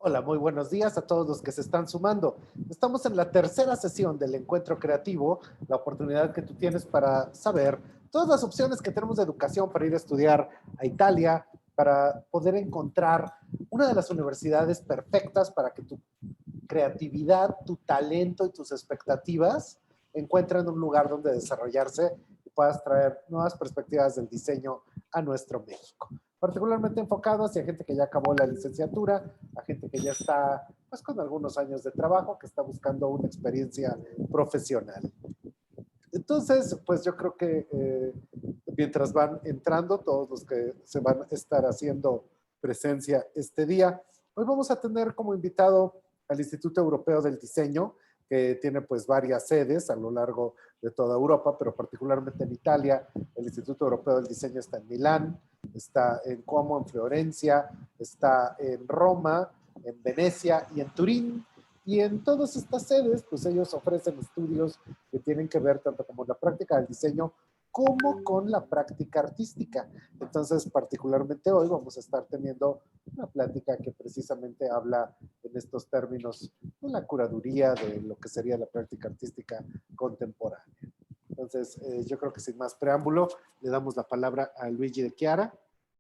Hola, muy buenos días a todos los que se están sumando. Estamos en la tercera sesión del encuentro creativo, la oportunidad que tú tienes para saber todas las opciones que tenemos de educación para ir a estudiar a Italia, para poder encontrar una de las universidades perfectas para que tu creatividad, tu talento y tus expectativas encuentren un lugar donde desarrollarse y puedas traer nuevas perspectivas del diseño a nuestro México. Particularmente enfocado hacia gente que ya acabó la licenciatura, a gente que ya está pues, con algunos años de trabajo, que está buscando una experiencia profesional. Entonces, pues yo creo que mientras van entrando todos los que se van a estar haciendo presencia este día, hoy vamos a tener como invitado al Instituto Europeo del Diseño, que tiene pues varias sedes a lo largo de toda Europa, pero particularmente en Italia. El Instituto Europeo del Diseño está en Milán, está en Como, en Florencia, está en Roma, en Venecia y en Turín. Y en todas estas sedes, pues ellos ofrecen estudios que tienen que ver tanto con la práctica del diseño como con la práctica artística. Entonces, particularmente hoy vamos a estar teniendo una plática que precisamente habla en estos términos de la curaduría, de lo que sería la práctica artística contemporánea. Entonces, yo creo que sin más preámbulo, le damos la palabra a Luigi de Chiara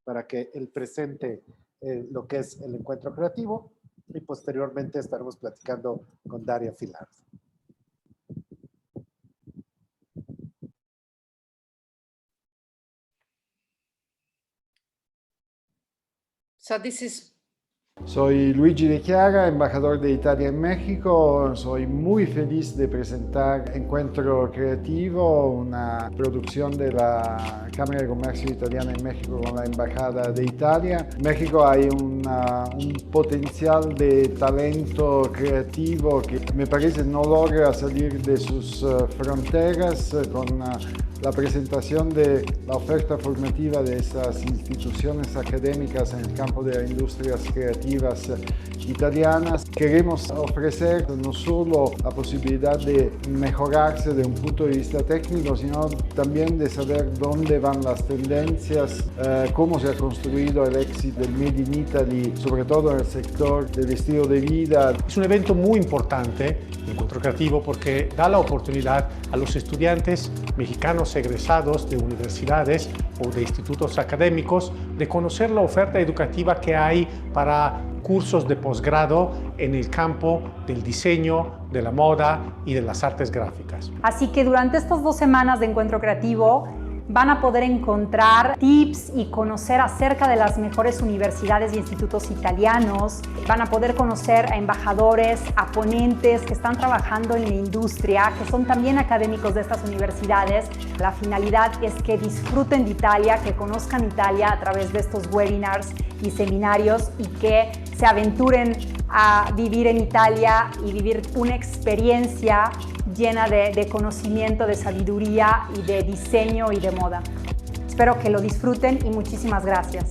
para que él presente lo que es el encuentro creativo y posteriormente estaremos platicando con Daria Filardo. So this is Soy Luigi de Chiara, embajador de Italia en México. Soy muy feliz de presentar Encuentro Creativo, una producción de la Cámara de Comercio Italiana en México con la Embajada de Italia. En México hay un potencial de talento creativo que me parece no logra salir de sus fronteras con la presentación de la oferta formativa de estas instituciones académicas en el campo de las industrias creativas italianas. Queremos ofrecer no solo la posibilidad de mejorarse de un punto de vista técnico, sino también de saber dónde van las tendencias, cómo se ha construido el éxito del Made in Italy, sobre todo en el sector del estilo de vida. Es un evento muy importante, Encuentro Creativo, porque da la oportunidad a los estudiantes mexicanos egresados de universidades o de institutos académicos de conocer la oferta educativa que hay para cursos de posgrado en el campo del diseño, de la moda y de las artes gráficas. Así que durante estas 2 semanas de Encuentro Creativo van a poder encontrar tips y conocer acerca de las mejores universidades y institutos italianos. Van a poder conocer a embajadores, a ponentes que están trabajando en la industria, que son también académicos de estas universidades. La finalidad es que disfruten de Italia, que conozcan Italia a través de estos webinars y seminarios y que se aventuren a vivir en Italia y vivir una experiencia llena de conocimiento, de sabiduría y de diseño y de moda. Espero que lo disfruten y muchísimas gracias.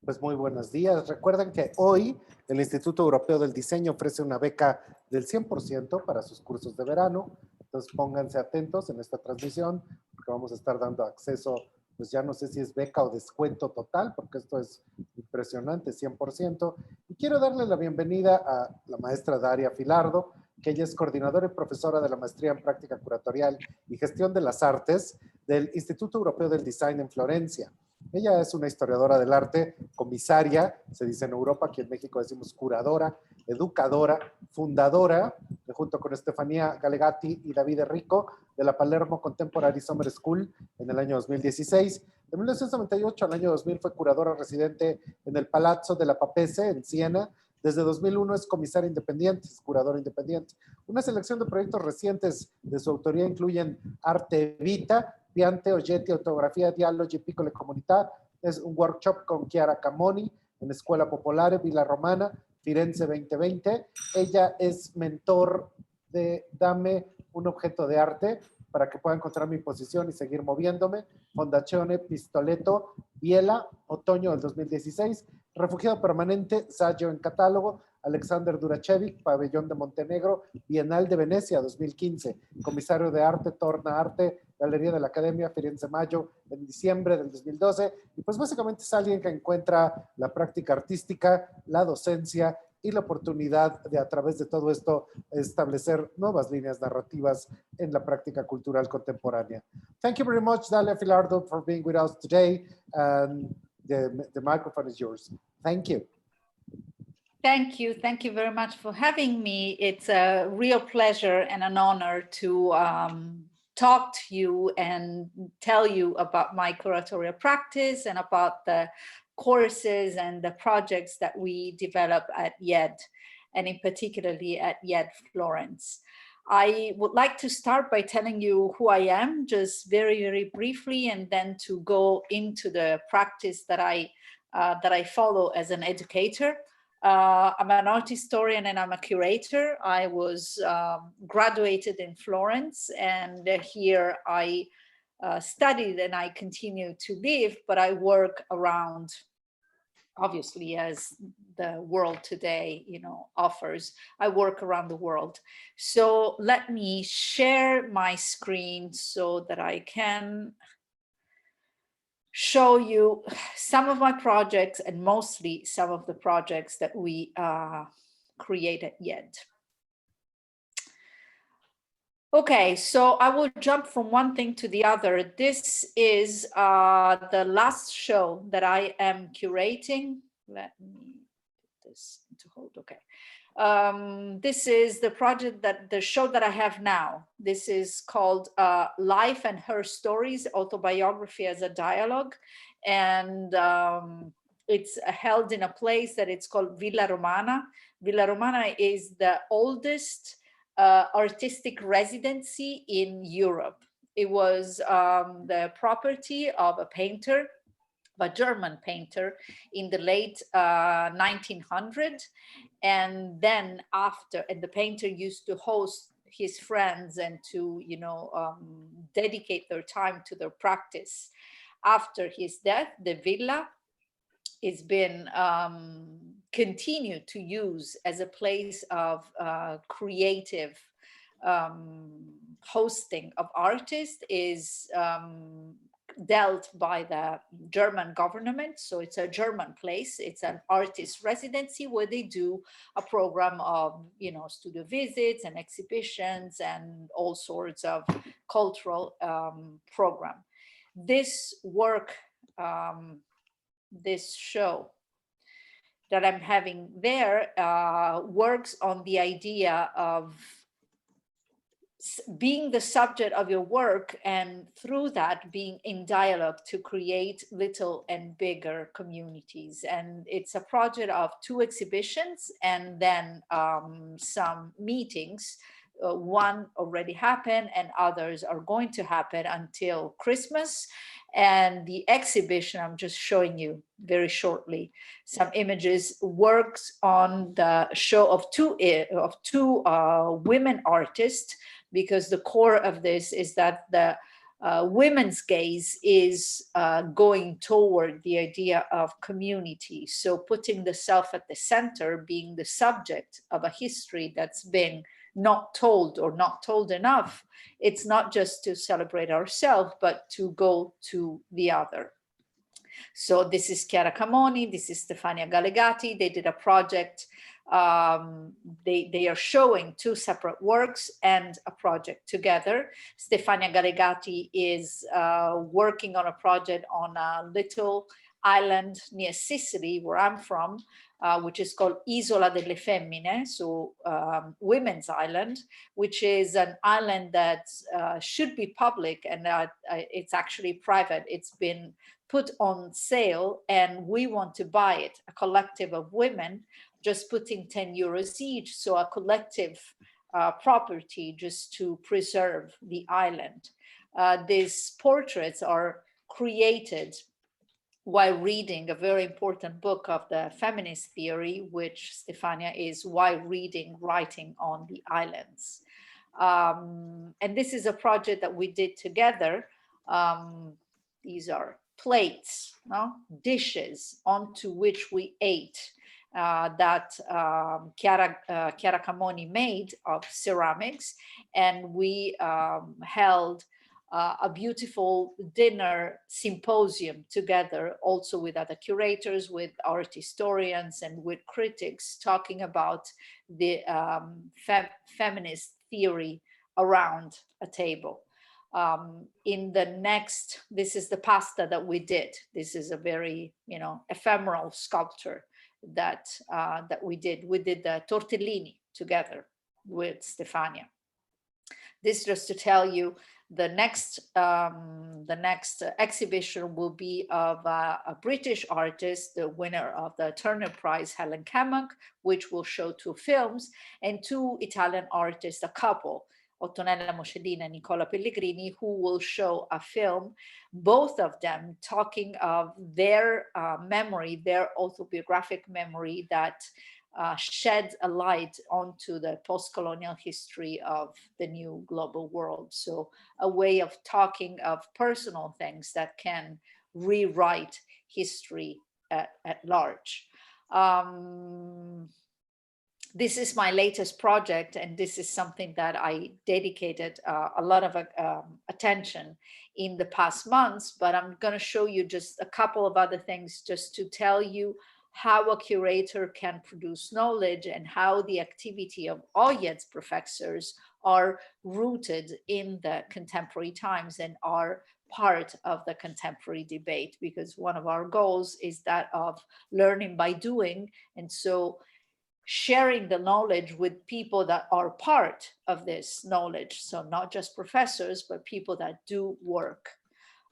Pues muy buenos días. Recuerden que hoy el Instituto Europeo del Diseño ofrece una beca del 100% para sus cursos de verano. Entonces pónganse atentos en esta transmisión porque vamos a estar dando acceso, pues ya no sé si es beca o descuento total, porque esto es impresionante, 100%. Y quiero darle la bienvenida a la maestra Daria Filardo, que ella es coordinadora y profesora de la maestría en práctica curatorial y gestión de las artes del Instituto Europeo del Design en Florencia. Ella es una historiadora del arte, comisaria, se dice en Europa, aquí en México decimos curadora, educadora, fundadora, junto con Estefanía Galegati y David Rico, de la Palermo Contemporary Summer School en el año 2016. De 1998 al año 2000 fue curadora residente en el Palazzo della Papese en Siena. Desde 2001 es comisaria independiente, es curadora independiente. Una selección de proyectos recientes de su autoría incluyen Arte Vita, Piante, Oggetti, Autografía, Dialoghi, Piccole Comunità. Es un workshop con Chiara Camoni en Escuela Popolare, Villa Romana, Firenze 2020. Ella es mentor de Dame un objeto de arte para que pueda encontrar mi posición y seguir moviéndome. Fondazione Pistoletto, Biela, otoño del 2016. Refugiado permanente, Saggio en Catálogo, Alexander Duracevic, Pabellón de Montenegro, Bienal de Venecia 2015. Comisario de Arte, Torna Arte, Galería de la Academia, Firenze Mayo, en diciembre del 2012. Y pues básicamente es alguien que encuentra la práctica artística, la docencia y la oportunidad de a través de todo esto establecer nuevas líneas narrativas en la práctica cultural contemporánea. Thank you very much, Daria Filardo, for being with us today. And the microphone is yours. Thank you. Thank you. Thank you very much for having me. It's a real pleasure and an honor to talk to you and tell you about my curatorial practice and about the courses and the projects that we develop at YED, and in particularly at YED Florence. I would like to start by telling you who I am, just very, very briefly, and then to go into the practice that I follow as an educator. I'm an art historian and I'm a curator. I was graduated in Florence, and here I studied and I continue to live, but I work around, obviously, as the world today, offers. I work around the world. So let me share my screen so that I can show you some of my projects, and mostly some of the projects that we create at YED. Okay, so I will jump from one thing to the other. This is the last show that I am curating. Let me put this into hold. Okay. This is the show that I have now. This is called Life and Her Stories, Autobiography as a Dialogue. And it's held in a place that it's called Villa Romana. Villa Romana is the oldest artistic residency in Europe. It was the property of a painter, a German painter, in the late 1900s. And then and the painter used to host his friends and to, dedicate their time to their practice. After his death, the villa has been continued to use as a place of creative hosting of artists, is dealt by the German government. So it's a German place. It's an artist residency where they do a program of, studio visits and exhibitions and all sorts of cultural program. This work, this show that I'm having there works on the idea of being the subject of your work, and through that being in dialogue to create little and bigger communities. And it's a project of 2 exhibitions and then some meetings. One already happened and others are going to happen until Christmas. And the exhibition, I'm just showing you very shortly some images, works on the show of two women artists, because the core of this is that the women's gaze is going toward the idea of community. So putting the self at the center, being the subject of a history that's been not told or not told enough. It's not just to celebrate ourselves, but to go to the other. So this is Chiara Camoni, this is Stefania Gallegati. They did a project. They are showing 2 separate works and a project together. Stefania Gallegati is working on a project on a little island near Sicily, where I'm from, which is called Isola delle Femmine, so Women's Island, which is an island that should be public, and it's actually private. It's been put on sale and we want to buy it, a collective of women, just putting 10 euros each, so a collective property just to preserve the island. These portraits are created while reading a very important book of the feminist theory, which Stefania is while reading, writing on the islands. And this is a project that we did together. These are plates, dishes onto which we ate that Chiara Camoni made of ceramics. And we held a beautiful dinner symposium together, also with other curators, with art historians, and with critics, talking about the feminist theory around a table. In the next, this is the pasta that we did. This is a very, ephemeral sculpture that we did. We did the tortellini together with Stefania. This just to tell you, the next exhibition will be of a British artist, the winner of the Turner Prize, Helen Kamak, which will show 2 films, and 2 Italian artists, a couple, Ottonella Moscellina and Nicola Pellegrini, who will show a film, both of them talking of their memory, their autobiographic memory that sheds a light onto the post-colonial history of the new global world. So a way of talking of personal things that can rewrite history at large. This is my latest project, and this is something that I dedicated a lot of attention in the past months, but I'm going to show you just a couple of other things just to tell you how a curator can produce knowledge and how the activity of audience professors are rooted in the contemporary times and are part of the contemporary debate, because one of our goals is that of learning by doing. And so sharing the knowledge with people that are part of this knowledge. So not just professors, but people that do work.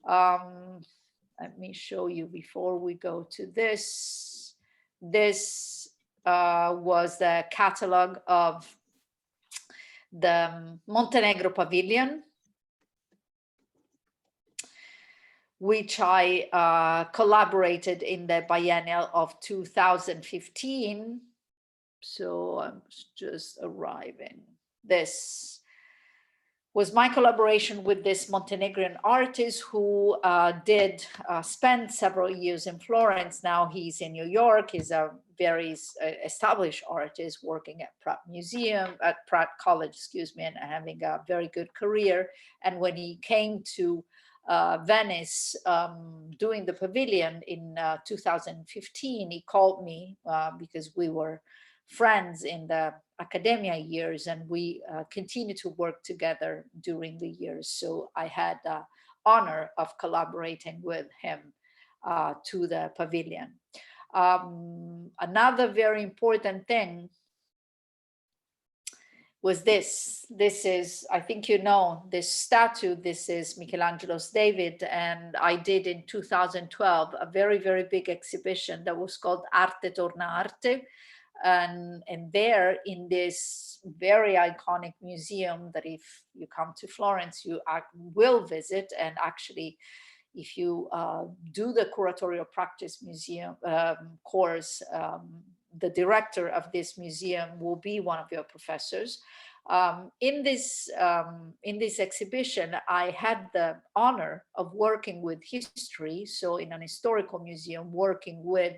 Let me show you before we go to this. This was the catalog of the Montenegro Pavilion, which I collaborated in the biennial of 2015. So I'm just arriving. This was my collaboration with this Montenegrin artist who did spend several years in Florence. Now he's in New York. He's a very established artist working at Pratt Museum, at Pratt College, excuse me, and having a very good career. And when he came to Venice doing the pavilion in 2015, he called me because we were friends in the academia years, and we continue to work together during the years. So I had the honor of collaborating with him to the pavilion. Another very important thing was this. This is, I think you know, this statue. This is Michelangelo's David, and I did in 2012 a very, very big exhibition that was called Arte Torna Arte. And there in this very iconic museum that if you come to Florence, you will visit. And actually, if you do the curatorial practice museum course, the director of this museum will be one of your professors. In this exhibition, I had the honor of working with history. So in an historical museum, working with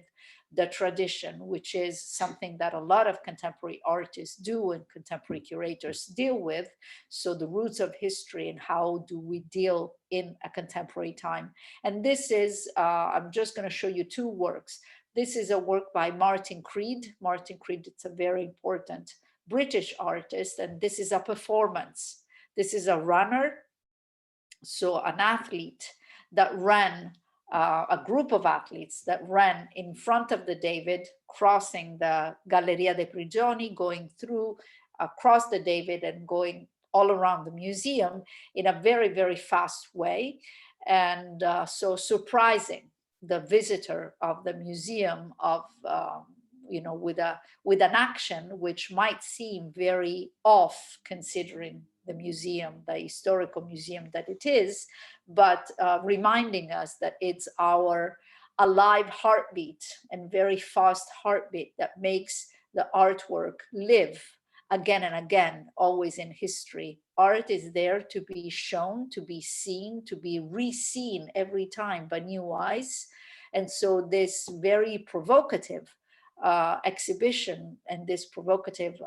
the tradition, which is something that a lot of contemporary artists do and contemporary curators deal with. So the roots of history and how do we deal in a contemporary time. And this is, I'm just going to show you 2 works. This is a work by Martin Creed. Martin Creed, it's a very important British artist, and this is a performance. This is a runner, so an athlete that ran, a group of athletes that ran in front of the David, crossing the Galleria dei Prigioni, going through, across the David and going all around the museum in a very, very fast way. And so surprising the visitor of the museum of, with an action which might seem very off considering the museum, the historical museum that it is, but reminding us that it's our alive heartbeat and very fast heartbeat that makes the artwork live again and again, always in history. Art is there to be shown, to be seen, to be re-seen every time by new eyes. And so this very provocative exhibition and this provocative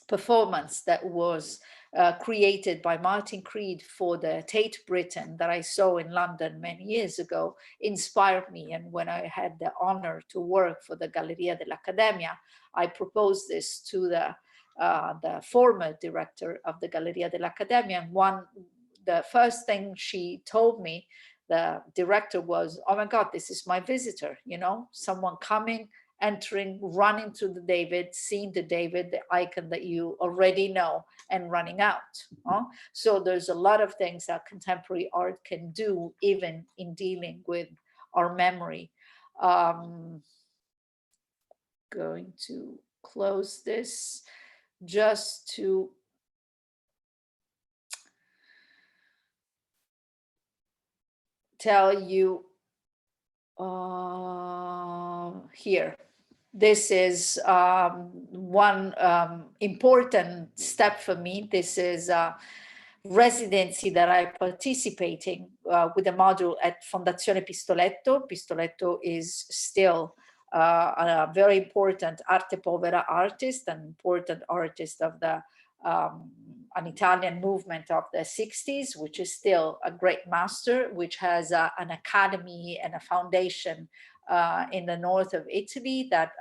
performance that was created by Martin Creed for the Tate Britain that I saw in London many years ago inspired me. And when I had the honor to work for the Galleria dell'Accademia, I proposed this to the former director of the Galleria dell'Accademia. And the first thing she told me, the director, was, "Oh my God, this is my visitor, you know, someone coming, entering, running to the David, seeing the David, the icon that you already know, and running out." So there's a lot of things that contemporary art can do, even in dealing with our memory. Going to close this just to tell you here. This is one important step for me. This is a residency that I'm participating with a module at Fondazione Pistoletto. Pistoletto is still a very important arte povera artist, an important artist of the an Italian movement of the 60s, which is still a great master, which has an academy and a foundation in the north of Italy that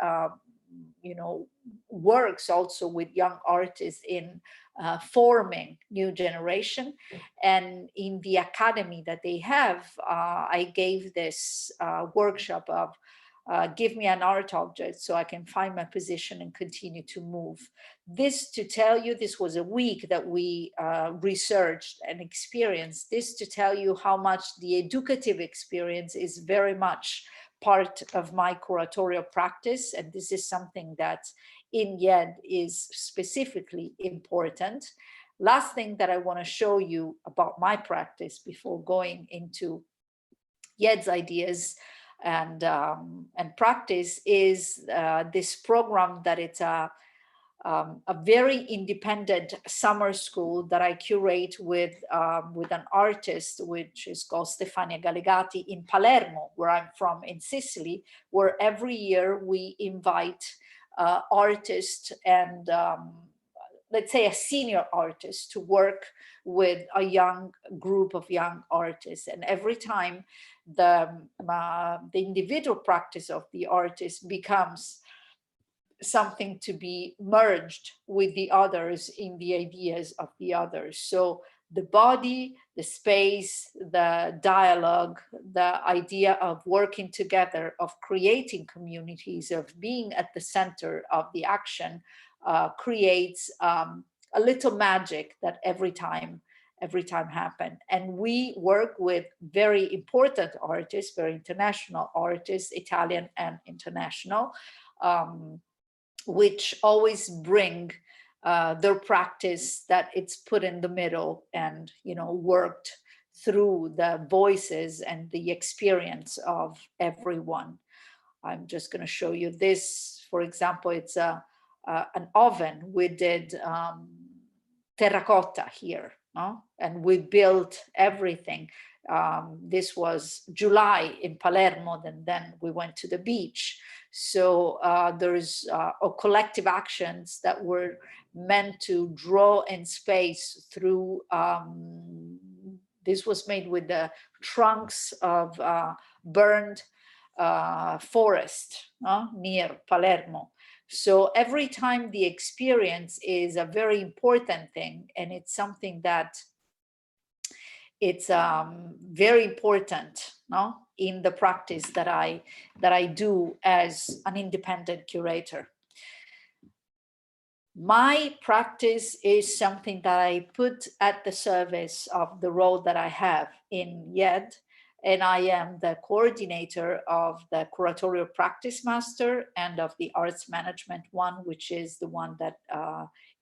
you know, works also with young artists in forming new generation. And in the academy that they have, I gave this workshop of give me an art object so I can find my position and continue to move. This to tell you, this was a week that we researched and experienced. This to tell you how much the educative experience is very much part of my curatorial practice. And this is something that in YED is specifically important. Last thing that I want to show you about my practice before going into YED's ideas and practice is this program that it's a very independent summer school that I curate with an artist, which is called Stefania Gallegati in Palermo, where I'm from in Sicily, where every year we invite artists and let's say a senior artist to work with a young group of young artists. And every time the individual practice of the artist becomes something to be merged with the others in the ideas of the others. So the body, the space, the dialogue, the idea of working together, of creating communities, of being at the center of the action creates a little magic that every time happen. And we work with very important artists, very international artists, Italian and international, which always bring their practice that it's put in the middle and, you know, worked through the voices and the experience of everyone. I'm just going to show you this. For example, it's an oven. We did terracotta here, no? And we built everything. This was July in Palermo, and then we went to the beach. So there's collective actions that were meant to draw in space through, this was made with the trunks of burned forest near Palermo. So every time the experience is a very important thing, and it's something that it's very important, no, in the practice that I do as an independent curator. My practice is something that I put at the service of the role that I have in YED, and I am the coordinator of the Curatorial Practice Master and of the Arts Management one, which is the one that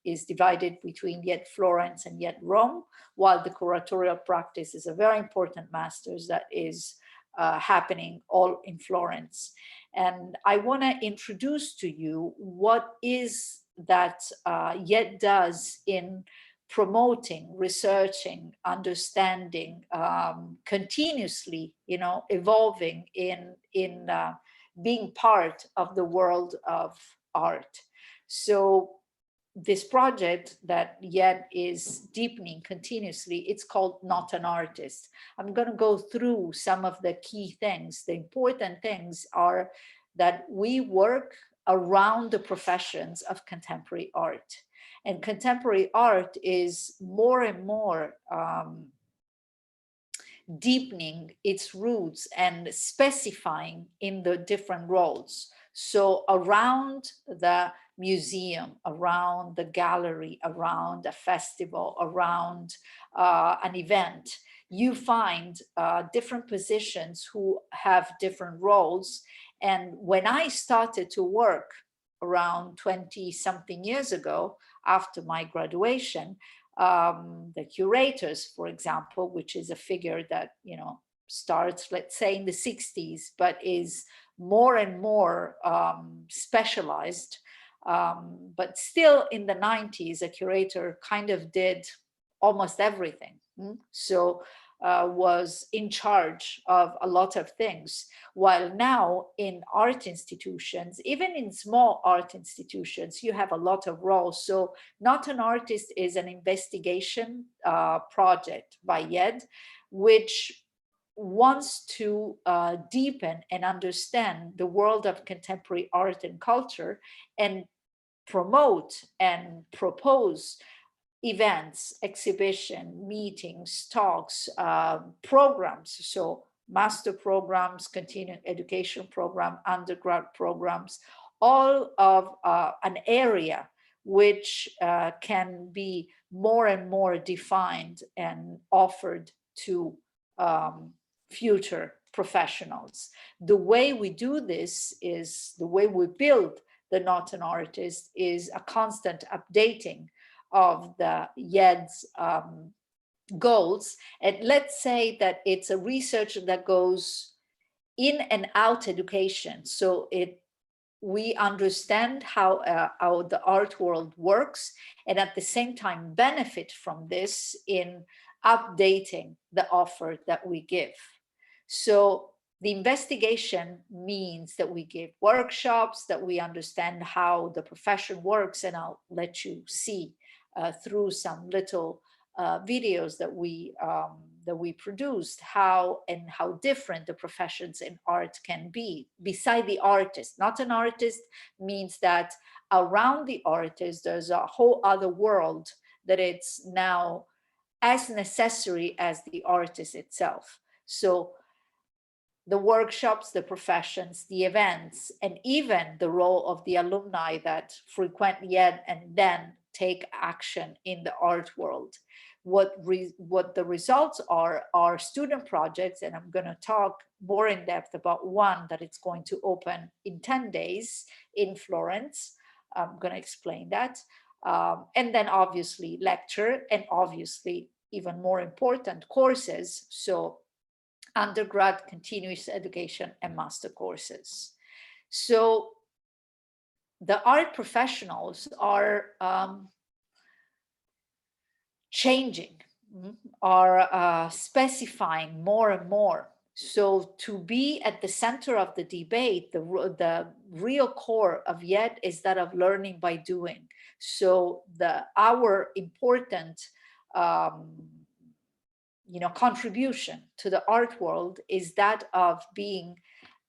is divided between YED Florence and YED Rome, while the Curatorial Practice is a very important master's that is happening all in Florence. And I want to introduce to you what is that YED does in promoting, researching, understanding, continuously, you know, evolving in being part of the world of art. So this project that yet is deepening continuously, it's called Not an Artist. I'm going to go through some of the key things. The important things are that we work around the professions of contemporary art. And contemporary art is more and more deepening its roots and specifying in the different roles. So around the museum, around the gallery, around a festival, around an event, you find different positions who have different roles. And when I started to work around 20 something years ago, after my graduation, the curators, for example, which is a figure that, you know, starts, let's say, in the 60s, but is more and more specialized. But still in the 90s, a curator kind of did almost everything. So was in charge of a lot of things, while now in art institutions, even in small art institutions, you have a lot of roles. So Not an Artist is an investigation project by YED, which wants to deepen and understand the world of contemporary art and culture and promote and propose events, exhibition, meetings, talks, programs. So master programs, continuing education program, undergrad programs, all of an area which can be more and more defined and offered to future professionals. The way we do this is, the way we build the Not an Artist is a constant updating of the YED's goals. And let's say that it's a research that goes in and out education. So we understand how the art world works, and at the same time benefit from this in updating the offer that we give. So the investigation means that we give workshops, that we understand how the profession works, and I'll let you see through some little videos that we produced how different the professions in art can be beside the artist. Not an artist means that around the artist there's a whole other world that it's now as necessary as the artist itself. So the workshops, the professions, the events, and even the role of the alumni that frequent YED and then take action in the art world. What the results are student projects, and I'm going to talk more in depth about one that it's going to open in 10 days in Florence. I'm going to explain that. And then obviously lecture, and obviously even more important, courses. So undergrad, continuous education, and master courses. So the art professionals are changing, are specifying more and more. So to be at the center of the debate, the real core of YED is that of learning by doing. So our important contribution to the art world is that of being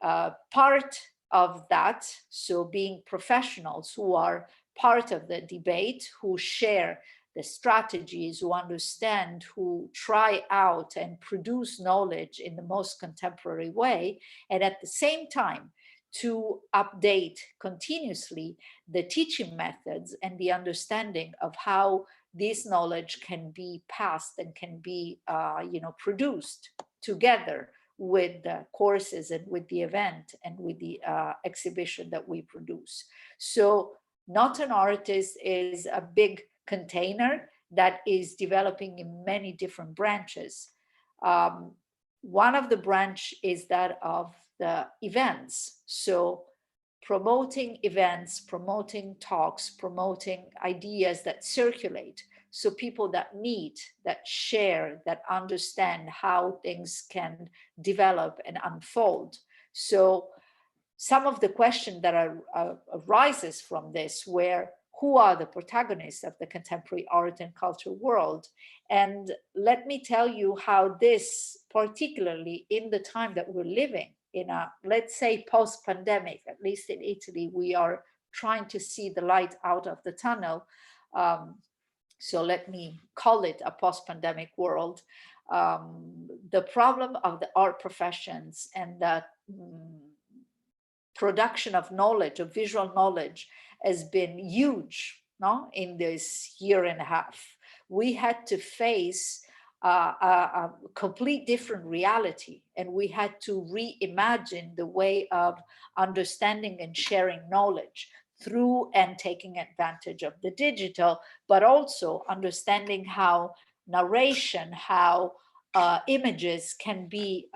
part of that. So being professionals who are part of the debate, who share the strategies, who understand, who try out and produce knowledge in the most contemporary way, and at the same time to update continuously the teaching methods and the understanding of how this knowledge can be passed and can be produced together with the courses and with the event and with the exhibition that we produce. So Not an Artist is a big container that is developing in many different branches. One of the branch is that of the events. So promoting events, promoting talks, promoting ideas that circulate. So people that meet, that share, that understand how things can develop and unfold. So some of the question that arises from this were, who are the protagonists of the contemporary art and culture world. And let me tell you how this, particularly in the time that we're living in a, let's say, post-pandemic, at least in Italy, we are trying to see the light out of the tunnel. So let me call it a post-pandemic world. The problem of the art professions and the production of knowledge, of visual knowledge, has been huge, no? In this year and a half. We had to face a complete different reality, and we had to reimagine the way of understanding and sharing knowledge through and taking advantage of the digital, but also understanding how narration, how images can be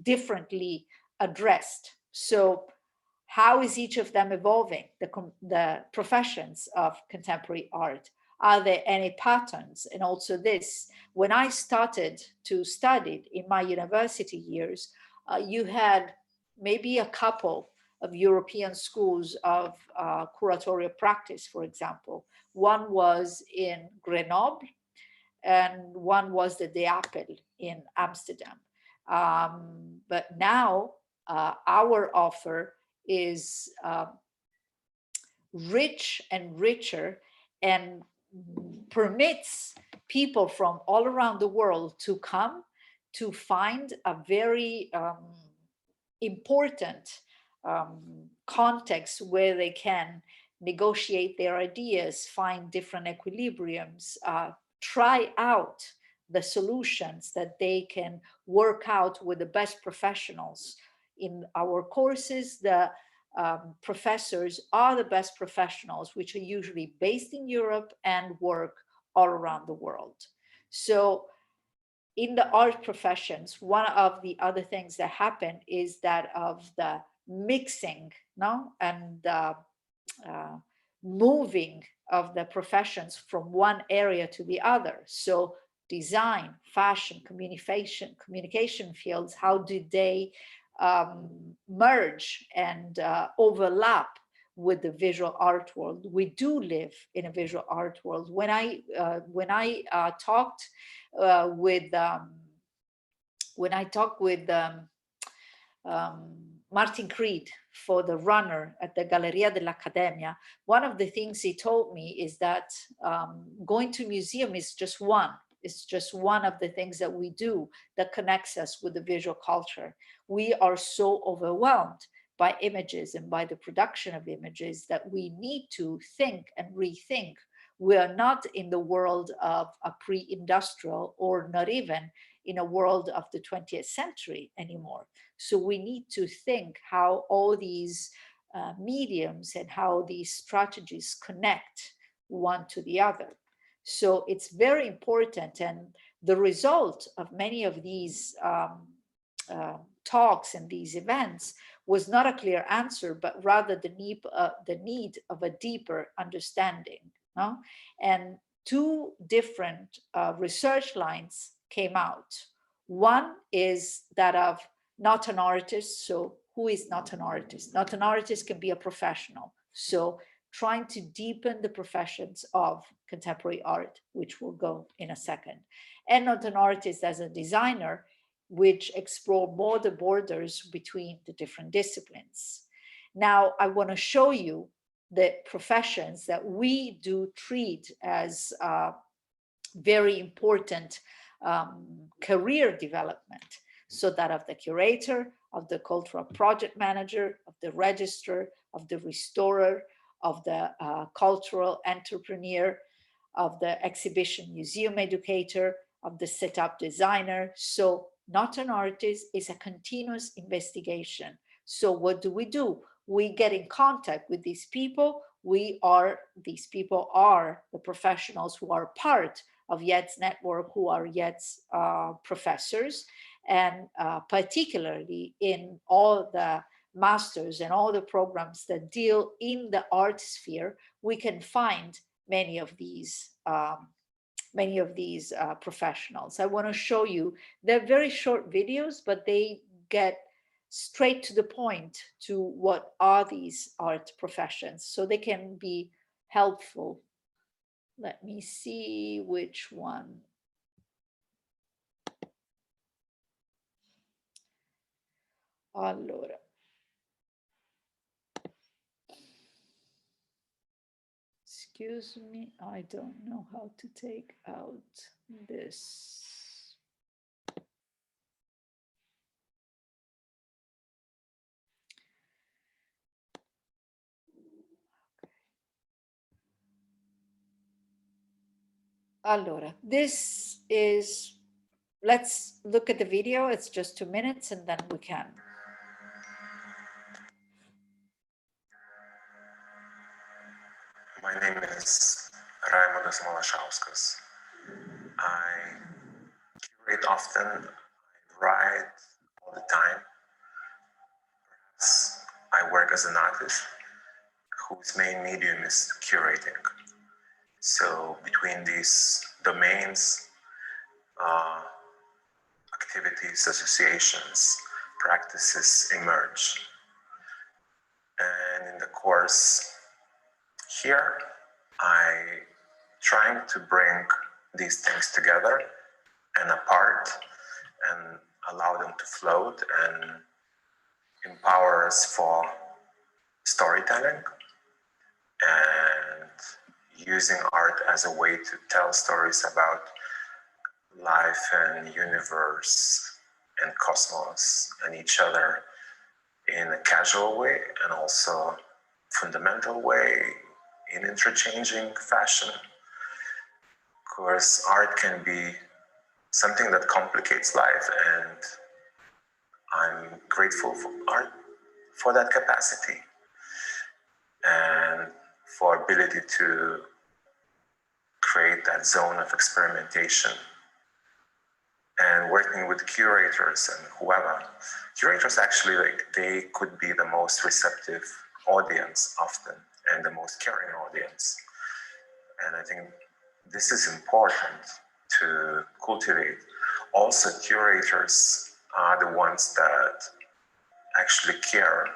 differently addressed. So how is each of them evolving, the professions of contemporary art? Are there any patterns? And also this, when I started to study in my university years, you had maybe a couple of European schools of curatorial practice, for example. One was in Grenoble, and one was the De Apel in Amsterdam. But now our offer is rich and richer, and permits people from all around the world to come to find a very important context where they can negotiate their ideas, find different equilibriums, try out the solutions that they can work out with the best professionals. In our courses, the professors are the best professionals, which are usually based in Europe and work all around the world. So in the art professions, one of the other things that happen is that of the mixing, no, and moving of the professions from one area to the other. So design, fashion, communication fields, how do they merge and overlap with the visual art world? We do live in a visual art world. When I talked with Martin Creed for the runner at the Galleria dell'Accademia, one of the things he told me is that going to museum is just one. It's just one of the things that we do that connects us with the visual culture. We are so overwhelmed by images and by the production of images that we need to think and rethink. We are not in the world of a pre-industrial, or not even in a world of the 20th century anymore. So we need to think how all these mediums and how these strategies connect one to the other. So it's very important, and the result of many of these talks and these events was not a clear answer, but rather the need of a deeper understanding. No? And two different research lines came out. One is that of not an artist. So who is not an artist? Not an artist can be a professional. So trying to deepen the professions of contemporary art, which will go in a second. And not an artist as a designer, which explore more the borders between the different disciplines. Now, I want to show you the professions that we do treat as very important career development. So that of the curator, of the cultural project manager, of the registrar, of the restorer, of the cultural entrepreneur, of the exhibition museum educator, of the setup designer. So not an artist is a continuous investigation. So what do? We get in contact with these people. These people are the professionals who are part of YET's network, who are YET's professors, and particularly in all the masters and all the programs that deal in the art sphere, we can find many of these professionals. I want to show you, they're very short videos, but they get straight to the point to what are these art professions, so they can be helpful. Let me see which one. Allora. Excuse me, I don't know how to take out this. Allora, this is, let's look at the video. It's just 2 minutes and then we can. My name is Raimondas Malašauskas. I curate often, I write all the time. Perhaps I work as an artist whose main medium is curating. So between these domains, activities, associations, practices emerge. And in the course here, I'm trying to bring these things together and apart and allow them to float and empower us for storytelling and using art as a way to tell stories about life and universe and cosmos and each other in a casual way and also fundamental way, in interchanging fashion. Of course, art can be something that complicates life, and I'm grateful for art for that capacity and for ability to create that zone of experimentation. And working with curators and whoever, curators actually, they could be the most receptive audience often and the most caring audience. And I think this is important to cultivate. Also, curators are the ones that actually care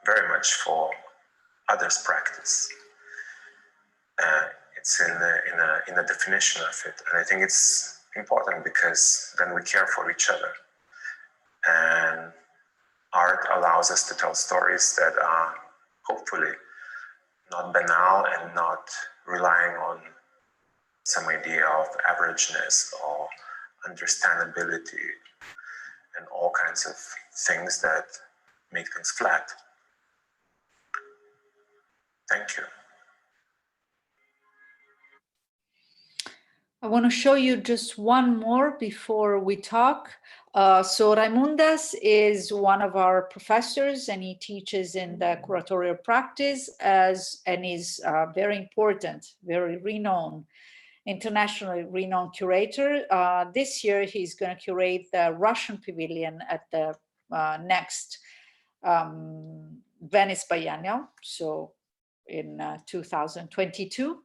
very much for others' practice. It's in the definition of it. And I think it's important because then we care for each other. And art allows us to tell stories that are hopefully not banal and not relying on some idea of averageness or understandability and all kinds of things that make things flat. Thank you. I want to show you just one more before we talk. So Raimundas is one of our professors and he teaches in the curatorial practice and is very important, very renowned, internationally renowned curator. This year he's going to curate the Russian Pavilion at the next Venice Biennial, so in 2022.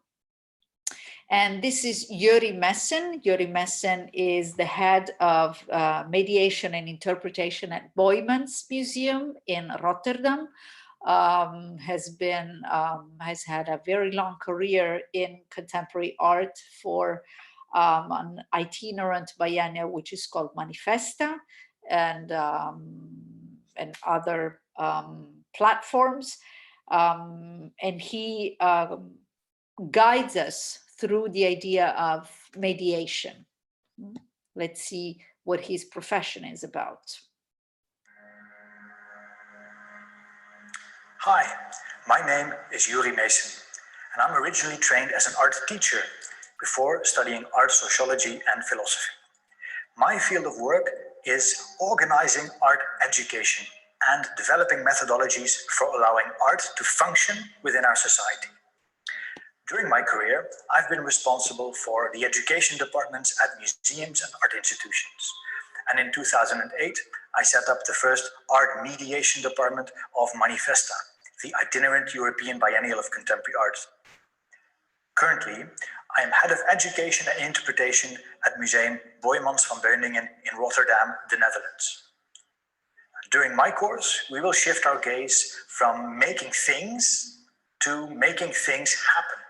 And this is Yuri Messen. Yuri Messen is the head of mediation and interpretation at Boijmans Museum in Rotterdam. Has had a very long career in contemporary art for an itinerant biennial, which is called Manifesta, and other platforms. And he guides us through the idea of mediation. Let's see what his profession is about. Hi, my name is Yuri Messen, and I'm originally trained as an art teacher before studying art sociology and philosophy. My field of work is organizing art education and developing methodologies for allowing art to function within our society. During my career, I've been responsible for the education departments at museums and art institutions. And in 2008, I set up the first art mediation department of Manifesta, the itinerant European Biennial of Contemporary Art. Currently, I am head of education and interpretation at Museum Boijmans van Beuningen in Rotterdam, the Netherlands. During my course, we will shift our gaze from making things to making things happen.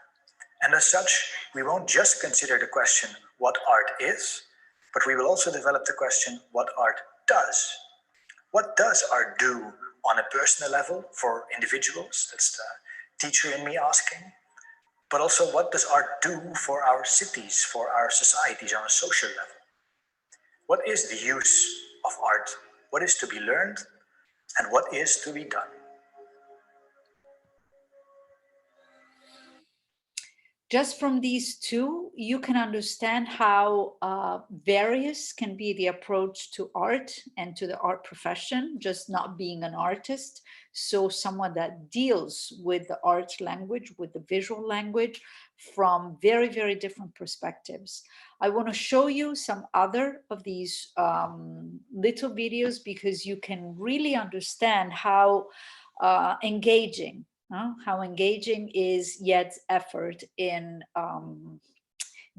And as such, we won't just consider the question, what art is, but we will also develop the question, what art does. What does art do on a personal level for individuals? That's the teacher in me asking. But also, what does art do for our cities, for our societies on a social level? What is the use of art? What is to be learned? And what is to be done? Just from these two, you can understand how various can be the approach to art and to the art profession, just not being an artist. So someone that deals with the art language, with the visual language from very, very different perspectives. I want to show you some other of these little videos because you can really understand how engaging is Yet's effort in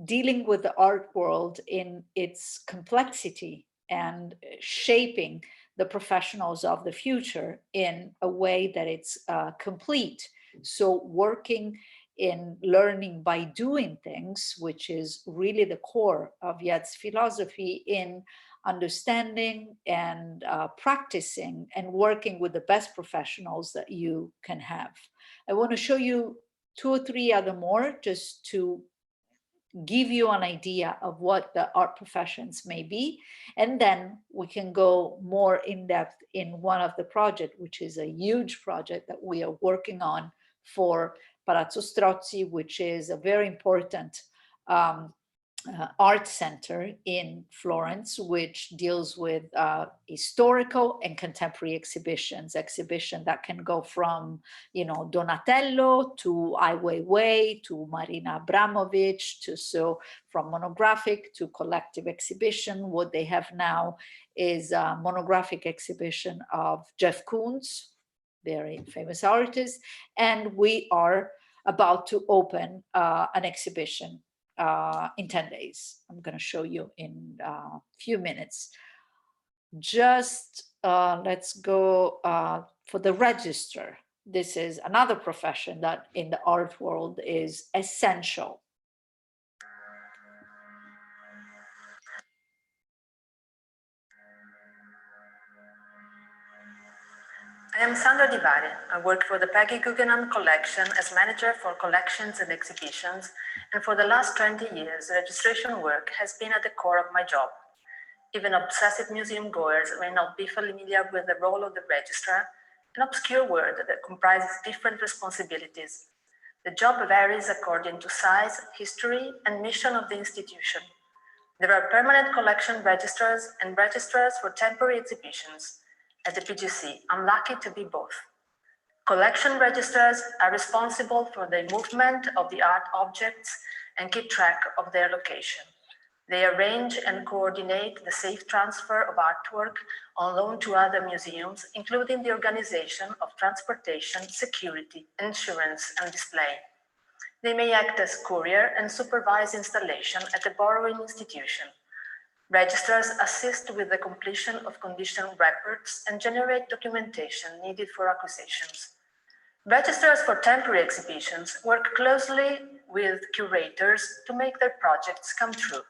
dealing with the art world in its complexity and shaping the professionals of the future in a way that it's complete. So working in learning by doing things, which is really the core of Yet's philosophy in understanding and practicing and working with the best professionals that you can have. I want to show you 2 or 3 other more just to give you an idea of what the art professions may be. And then we can go more in depth in one of the projects, which is a huge project that we are working on for Palazzo Strozzi, which is a very important art center in Florence, which deals with historical and contemporary exhibitions that can go from, Donatello to Ai Weiwei to Marina Abramovic so from monographic to collective exhibition. What they have now is a monographic exhibition of Jeff Koons, very famous artist, and we are about to open an exhibition in 10 days. I'm going to show you in a few minutes. Just let's go for the registrar. This is another profession that in the art world is essential. I am Sandra Di Vari. I work for the Peggy Guggenheim Collection as manager for collections and exhibitions, and for the last 20 years, registration work has been at the core of my job. Even obsessive museum goers may not be familiar with the role of the registrar, an obscure word that comprises different responsibilities. The job varies according to size, history, and mission of the institution. There are permanent collection registrars and registrars for temporary exhibitions. At the PGC, I'm lucky to be both. Collection registrars are responsible for the movement of the art objects and keep track of their location. They arrange and coordinate the safe transfer of artwork on loan to other museums, including the organization of transportation, security, insurance, and display. They may act as courier and supervise installation at the borrowing institution. Registrars assist with the completion of condition reports and generate documentation needed for acquisitions. Registrars for temporary exhibitions work closely with curators to make their projects come true,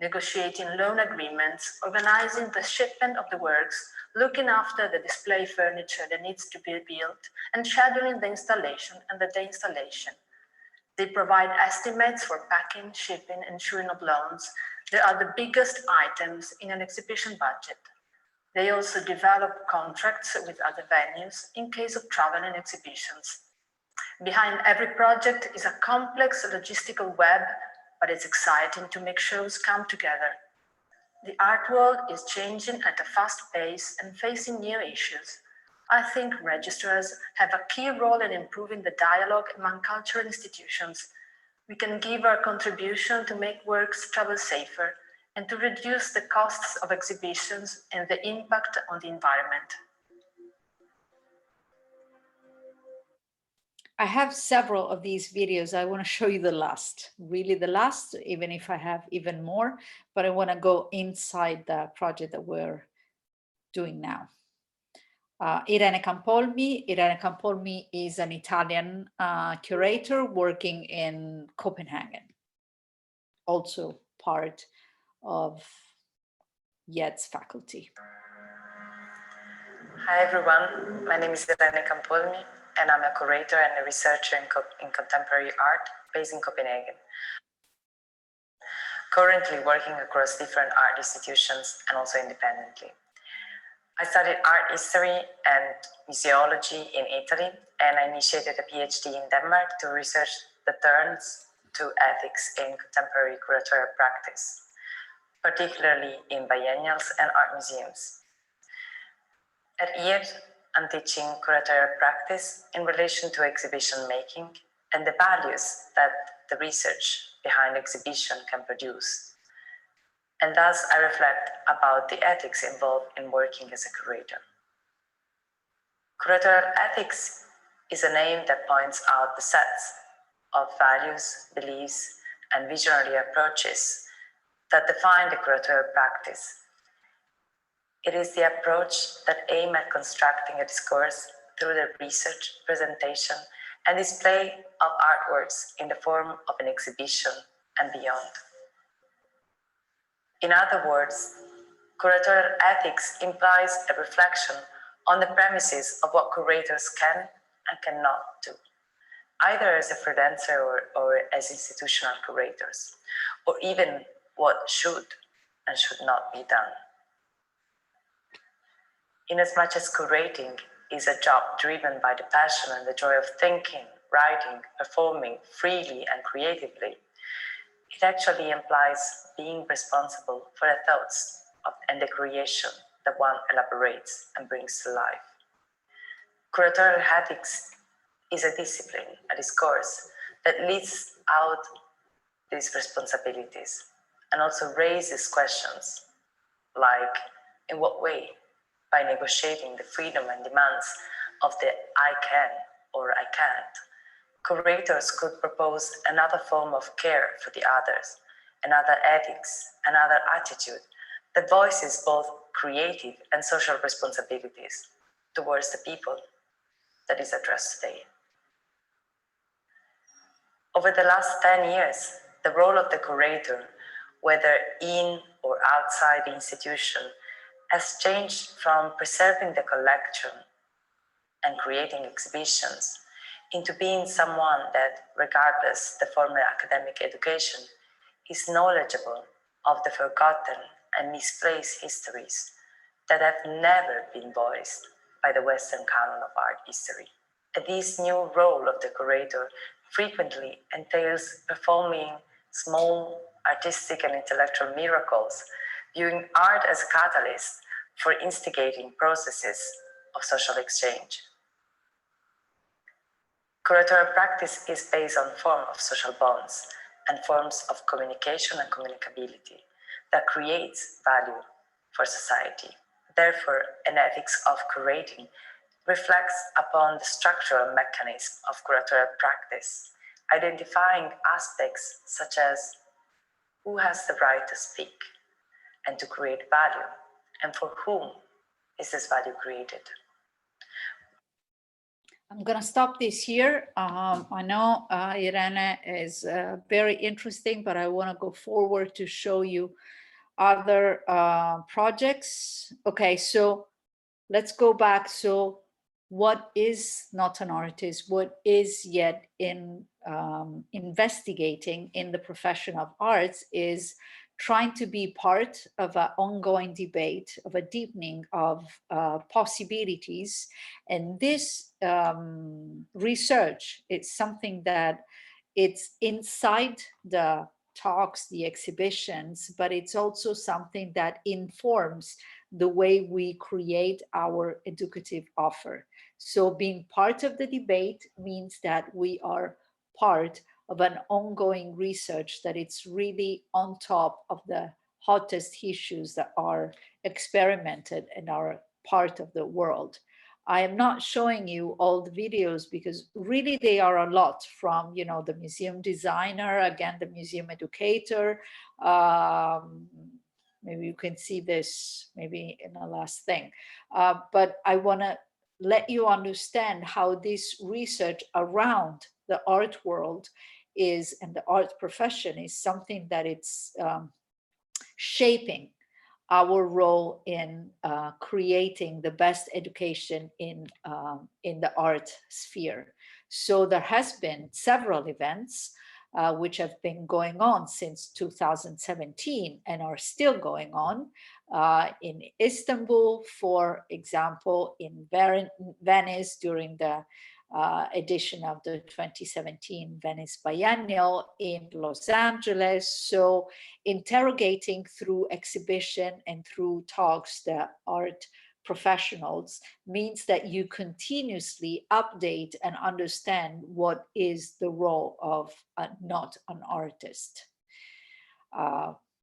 negotiating loan agreements, organizing the shipment of the works, looking after the display furniture that needs to be built, and scheduling the installation and the deinstallation. They provide estimates for packing, shipping, insuring of loans. They are the biggest items in an exhibition budget. They also develop contracts with other venues in case of traveling exhibitions. Behind every project is a complex logistical web, but it's exciting to make shows come together. The art world is changing at a fast pace and facing new issues. I think registrars have a key role in improving the dialogue among cultural institutions. We can give our contribution to make works travel safer and to reduce the costs of exhibitions and the impact on the environment. I have several of these videos. I want to show you the last, really the last, even if I have even more, but I want to go inside the project that we're doing now. Irene Campolmi. Irene Campolmi is an Italian curator working in Copenhagen, also part of Yed's faculty. Hi everyone, my name is Irene Campolmi and I'm a curator and a researcher in contemporary art based in Copenhagen. Currently working across different art institutions and also independently. I studied art history and museology in Italy, and I initiated a PhD in Denmark to research the turns to ethics in contemporary curatorial practice, particularly in biennials and art museums. At Yed, I'm teaching curatorial practice in relation to exhibition making and the values that the research behind exhibition can produce. And thus I reflect about the ethics involved in working as a curator. Curatorial ethics is a name that points out the sets of values, beliefs, and visionary approaches that define the curatorial practice. It is the approach that aims at constructing a discourse through the research, presentation, and display of artworks in the form of an exhibition and beyond. In other words, curatorial ethics implies a reflection on the premises of what curators can and cannot do, either as a freelancer or as institutional curators, or even what should and should not be done. Inasmuch as curating is a job driven by the passion and the joy of thinking, writing, performing freely and creatively, it actually implies being responsible for the thoughts and the creation that one elaborates and brings to life. Curatorial ethics is a discipline, a discourse that leads out these responsibilities and also raises questions like, in what way? By negotiating the freedom and demands of the I can or I can't, curators could propose another form of care for the others, another ethics, another attitude that voices both creative and social responsibilities towards the people that is addressed today. Over the last 10 years, the role of the curator, whether in or outside the institution, has changed from preserving the collection and creating exhibitions into being someone that, regardless the formal academic education, is knowledgeable of the forgotten and misplaced histories that have never been voiced by the Western canon of art history. This new role of the curator frequently entails performing small artistic and intellectual miracles, viewing art as a catalyst for instigating processes of social exchange. Curatorial practice is based on form of social bonds and forms of communication and communicability that creates value for society. Therefore, an ethics of curating reflects upon the structural mechanism of curatorial practice, identifying aspects such as who has the right to speak and to create value, and for whom is this value created. I'm going to stop this here. I know Irene is very interesting, but I want to go forward to show you other projects. Okay, so let's go back. So what is not an artist? What is yet in investigating in the profession of arts is trying to be part of an ongoing debate, of a deepening of possibilities. And this research, it's something that it's inside the talks, the exhibitions, but it's also something that informs the way we create our educative offer. So being part of the debate means that we are part of an ongoing research that it's really on top of the hottest issues that are experimented and are part of the world. I am not showing you all the videos because really they are a lot, from, you know, the museum designer, again, the museum educator, maybe you can see this maybe in the last thing. But I want to let you understand how this research around the art world is, and the art profession is something that it's shaping our role in creating the best education in the art sphere. So there has been several events which have been going on since 2017 and are still going on in Istanbul, for example, in Venice during the edition of the 2017 Venice Biennial, in Los Angeles. So interrogating through exhibition and through talks the art professionals means that you continuously update and understand what is the role of not an artist.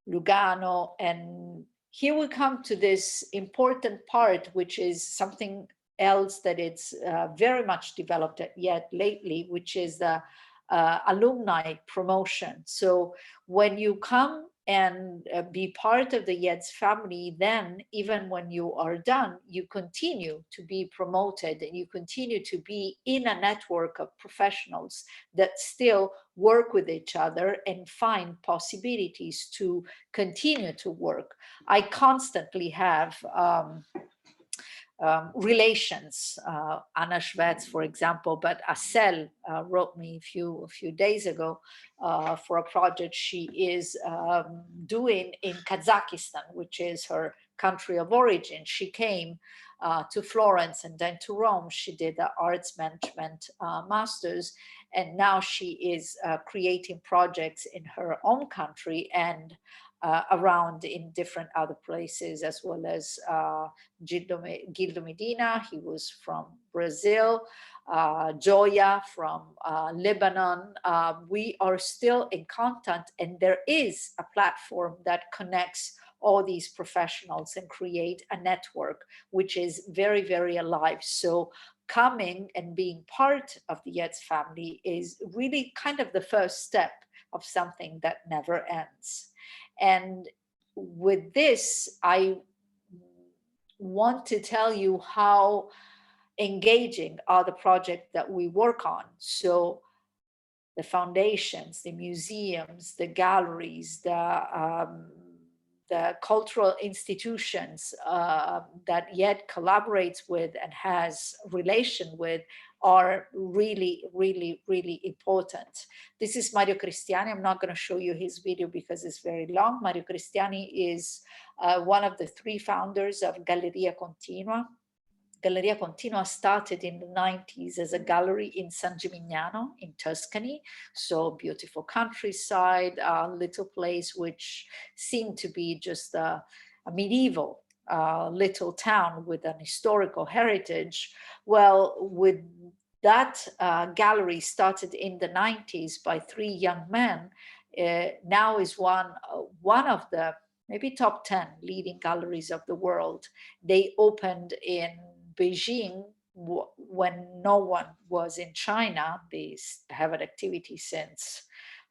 Lugano, and here we come to this important part, which is something else that it's very much developed yet lately, which is the alumni promotion. So when you come and be part of the YEDS family, then even when you are done, you continue to be promoted and you continue to be in a network of professionals that still work with each other and find possibilities to continue to work. I constantly have relations, Anna Schwetz, for example, but Asel wrote me a few days ago for a project she is doing in Kazakhstan, which is her country of origin. She came to Florence and then to Rome. She did the arts management master's, and now she is creating projects in her own country and around in different other places, as well as Gildo Medina, he was from Brazil, Joya from Lebanon. We are still in contact, and there is a platform that connects all these professionals and create a network which is very, very alive. So coming and being part of the YEDS family is really kind of the first step of something that never ends. And with this, I want to tell you how engaging are the projects that we work on. So the foundations, the museums, the galleries, the cultural institutions that YED collaborates with and has relation with are really, really, really important. This is Mario Cristiani. I'm not going to show you his video because it's very long. Mario Cristiani is one of the three founders of Galleria Continua. Galleria Continua started in the 90s as a gallery in San Gimignano in Tuscany. So beautiful countryside, a little place which seemed to be just a medieval little town with an historical heritage. Well, with that gallery started in the 90s by three young men, now is one of the maybe top 10 leading galleries of the world. They opened in Beijing when no one was in China. They have an activity since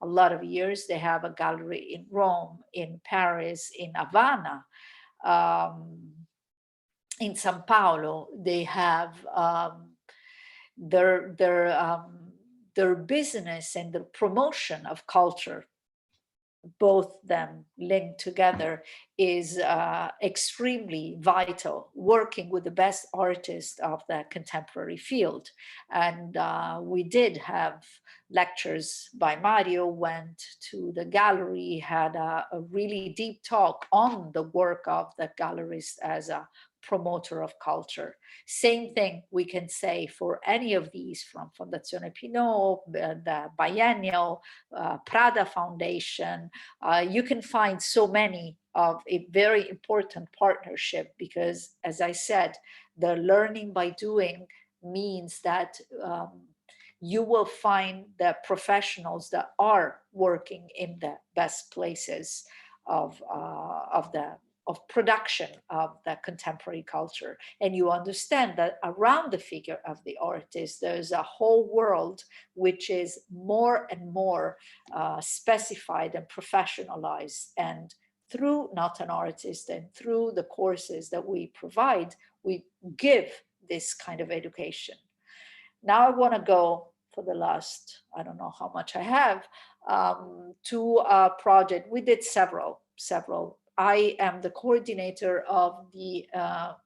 a lot of years. They have a gallery in Rome, in Paris, in Havana, in Sao Paulo. They have their business and the promotion of culture, both them linked together, is extremely vital, working with the best artists of the contemporary field. And we did have lectures by Mario, went to the gallery, had a really deep talk on the work of the gallerist as a promoter of culture. Same thing we can say for any of these, from Fondazione Pinot, the Biennial, Prada Foundation. You can find so many of a very important partnership because, as I said, the learning by doing means that you will find the professionals that are working in the best places of production of the contemporary culture. And you understand that around the figure of the artist, there's a whole world which is more and more specified and professionalized. And through Not an Artist and through the courses that we provide, we give this kind of education. Now I want to go for the last, I don't know how much I have, to a project. We did several. I am the coordinator of the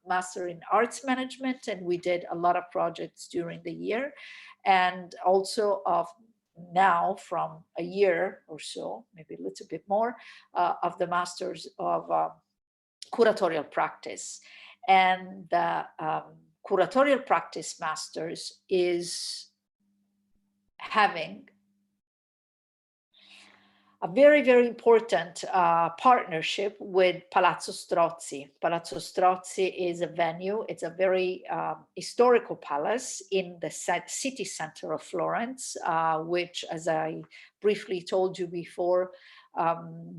Master in Arts Management, and we did a lot of projects during the year, and also of now from a year or so, maybe a little bit more, of the Masters of Curatorial Practice. And the Curatorial Practice Masters is having a very, very important partnership with Palazzo Strozzi. Palazzo Strozzi is a venue. It's a very historical palace in the city center of Florence, which, as I briefly told you before,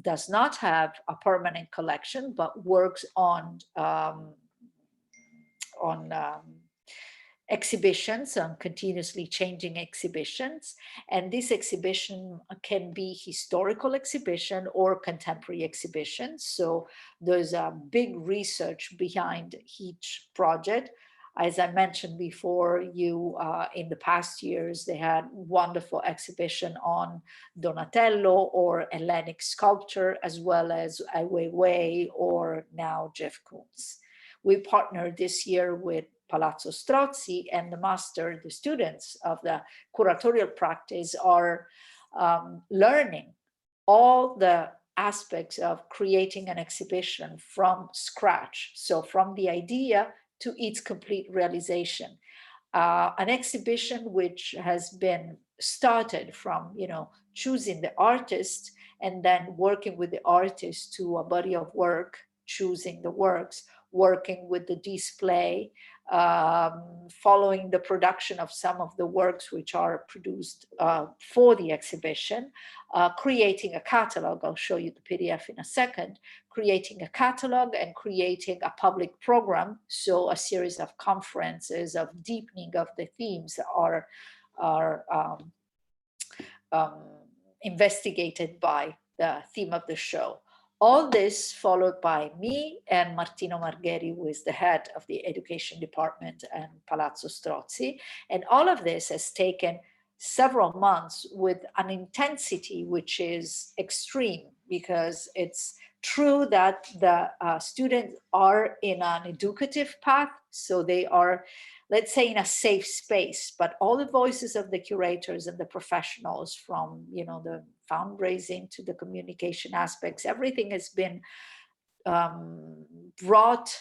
does not have a permanent collection, but works on exhibitions, on continuously changing exhibitions. And this exhibition can be historical exhibition or contemporary exhibition. So there's a big research behind each project. As I mentioned before, in the past years, they had wonderful exhibition on Donatello or Hellenic sculpture, as well as Ai Weiwei or now Jeff Koons. We partnered this year with Palazzo Strozzi, and the students of the curatorial practice are learning all the aspects of creating an exhibition from scratch. So from the idea to its complete realization. An exhibition which has been started from, choosing the artist and then working with the artist to a body of work, choosing the works, working with the display, following the production of some of the works which are produced for the exhibition, creating a catalog. I'll show you the PDF in a second, creating a catalog and creating a public program. So a series of conferences of deepening of the themes are investigated by the theme of the show. All this followed by me and Martino Margheri, who is the head of the education department and Palazzo Strozzi. And all of this has taken several months with an intensity which is extreme, because it's true that the students are in an educative path. So they are, let's say, in a safe space, but all the voices of the curators and the professionals, from the fundraising to the communication aspects, everything has been brought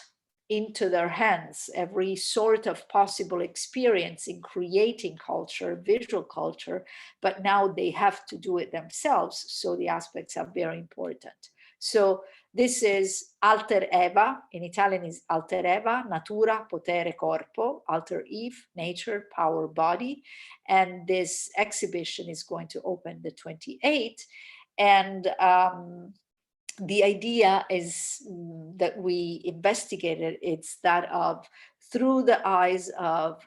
into their hands. Every sort of possible experience in creating culture, visual culture, but now they have to do it themselves. So the aspects are very important. So this is Alter Eva, in Italian is Alter Eva, Natura, Potere, Corpo, Alter Eve, Nature, Power, Body. And this exhibition is going to open the 28th. And the idea is that we investigated, it's that of, through the eyes of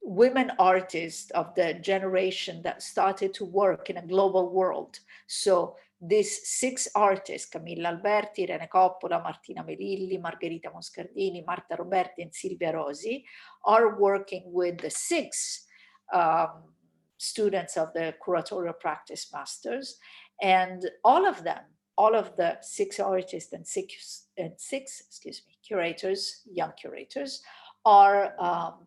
women artists of the generation that started to work in a global world. So these 6 artists, Camilla Alberti, Irene Coppola, Martina Melilli, Margherita Moscardini, Marta Roberti, and Silvia Rosi, are working with the 6 students of the Curatorial Practice Masters. And all of the 6 artists and six curators, young curators, are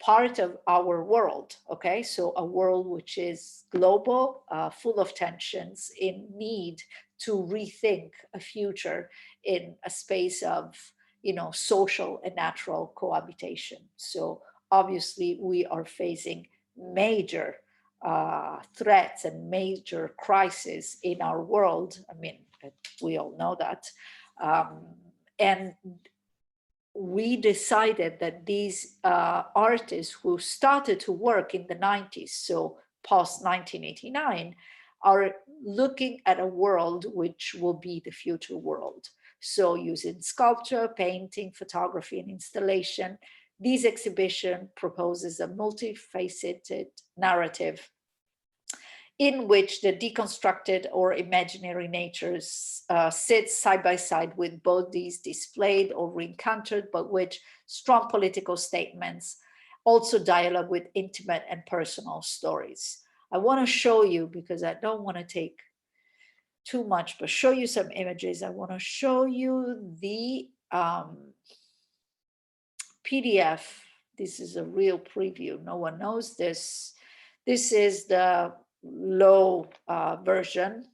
part of our world, okay? So a world which is global, full of tensions, in need to rethink a future in a space of, social and natural cohabitation. So obviously we are facing major threats and major crises in our world. I mean, we all know that. And we decided that these artists who started to work in the 90s, so post 1989, are looking at a world which will be the future world. So using sculpture, painting, photography, and installation, this exhibition proposes a multifaceted narrative in which the deconstructed or imaginary natures sits side by side with bodies displayed or reencountered, but which strong political statements also dialogue with intimate and personal stories. I want to show you, because I don't want to take too much, but show you some images. I want to show you the PDF. This is a real preview. No one knows this. This is the low version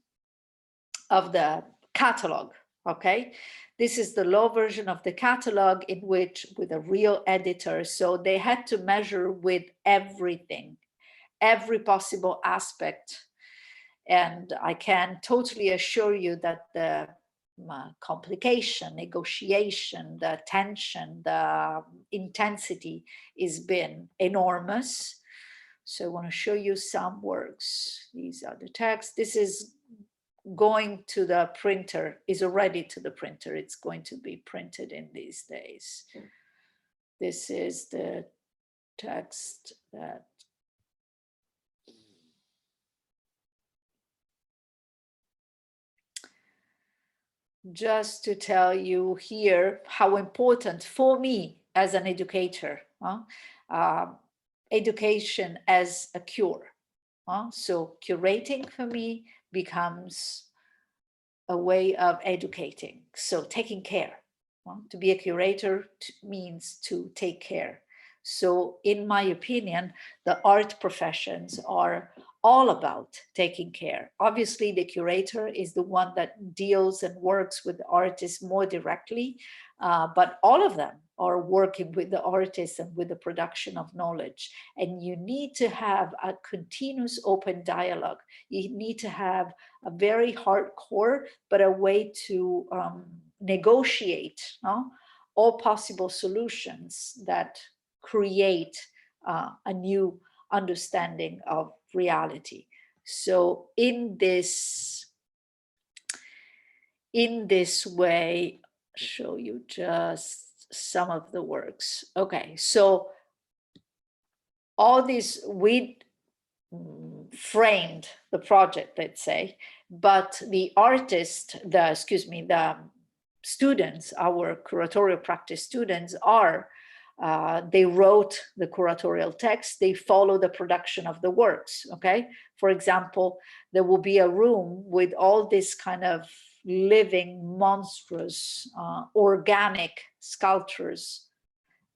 of the catalog, okay? This is the low version of the catalog in which, with a real editor, so they had to measure with everything, every possible aspect. And I can totally assure you that the complication, negotiation, the tension, the intensity has been enormous. So I want to show you some works. These are the texts. This is going to the printer, is already to the printer. It's going to be printed in these days. This is the text that just to tell you here how important for me as an educator, education as a cure. So curating for me becomes a way of educating. So taking care. To be a curator means to take care. So in my opinion, the art professions are all about taking care. Obviously, the curator is the one that deals and works with the artists more directly, but all of them are working with the artists and with the production of knowledge. And you need to have a continuous open dialogue. You need to have a very hardcore, but a way to negotiate all possible solutions that create a new understanding of reality. So in this way, show you just some of the works. Okay, so all these, we framed the project, let's say, but the artist, the students, our curatorial practice students are, they wrote the curatorial text, they follow the production of the works, okay? For example, there will be a room with all this kind of living, monstrous, organic sculptures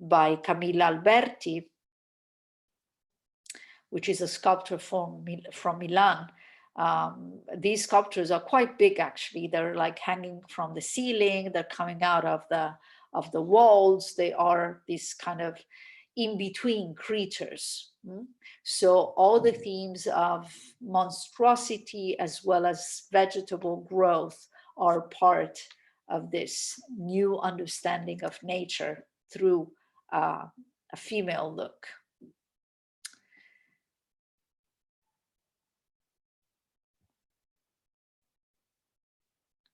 by Camilla Alberti, which is a sculptor from Milan. These sculptures are quite big, actually. They're like hanging from the ceiling, they're coming out of the walls. They are these kind of in-between creatures. So all the themes of monstrosity as well as vegetable growth are part of this new understanding of nature through a female look.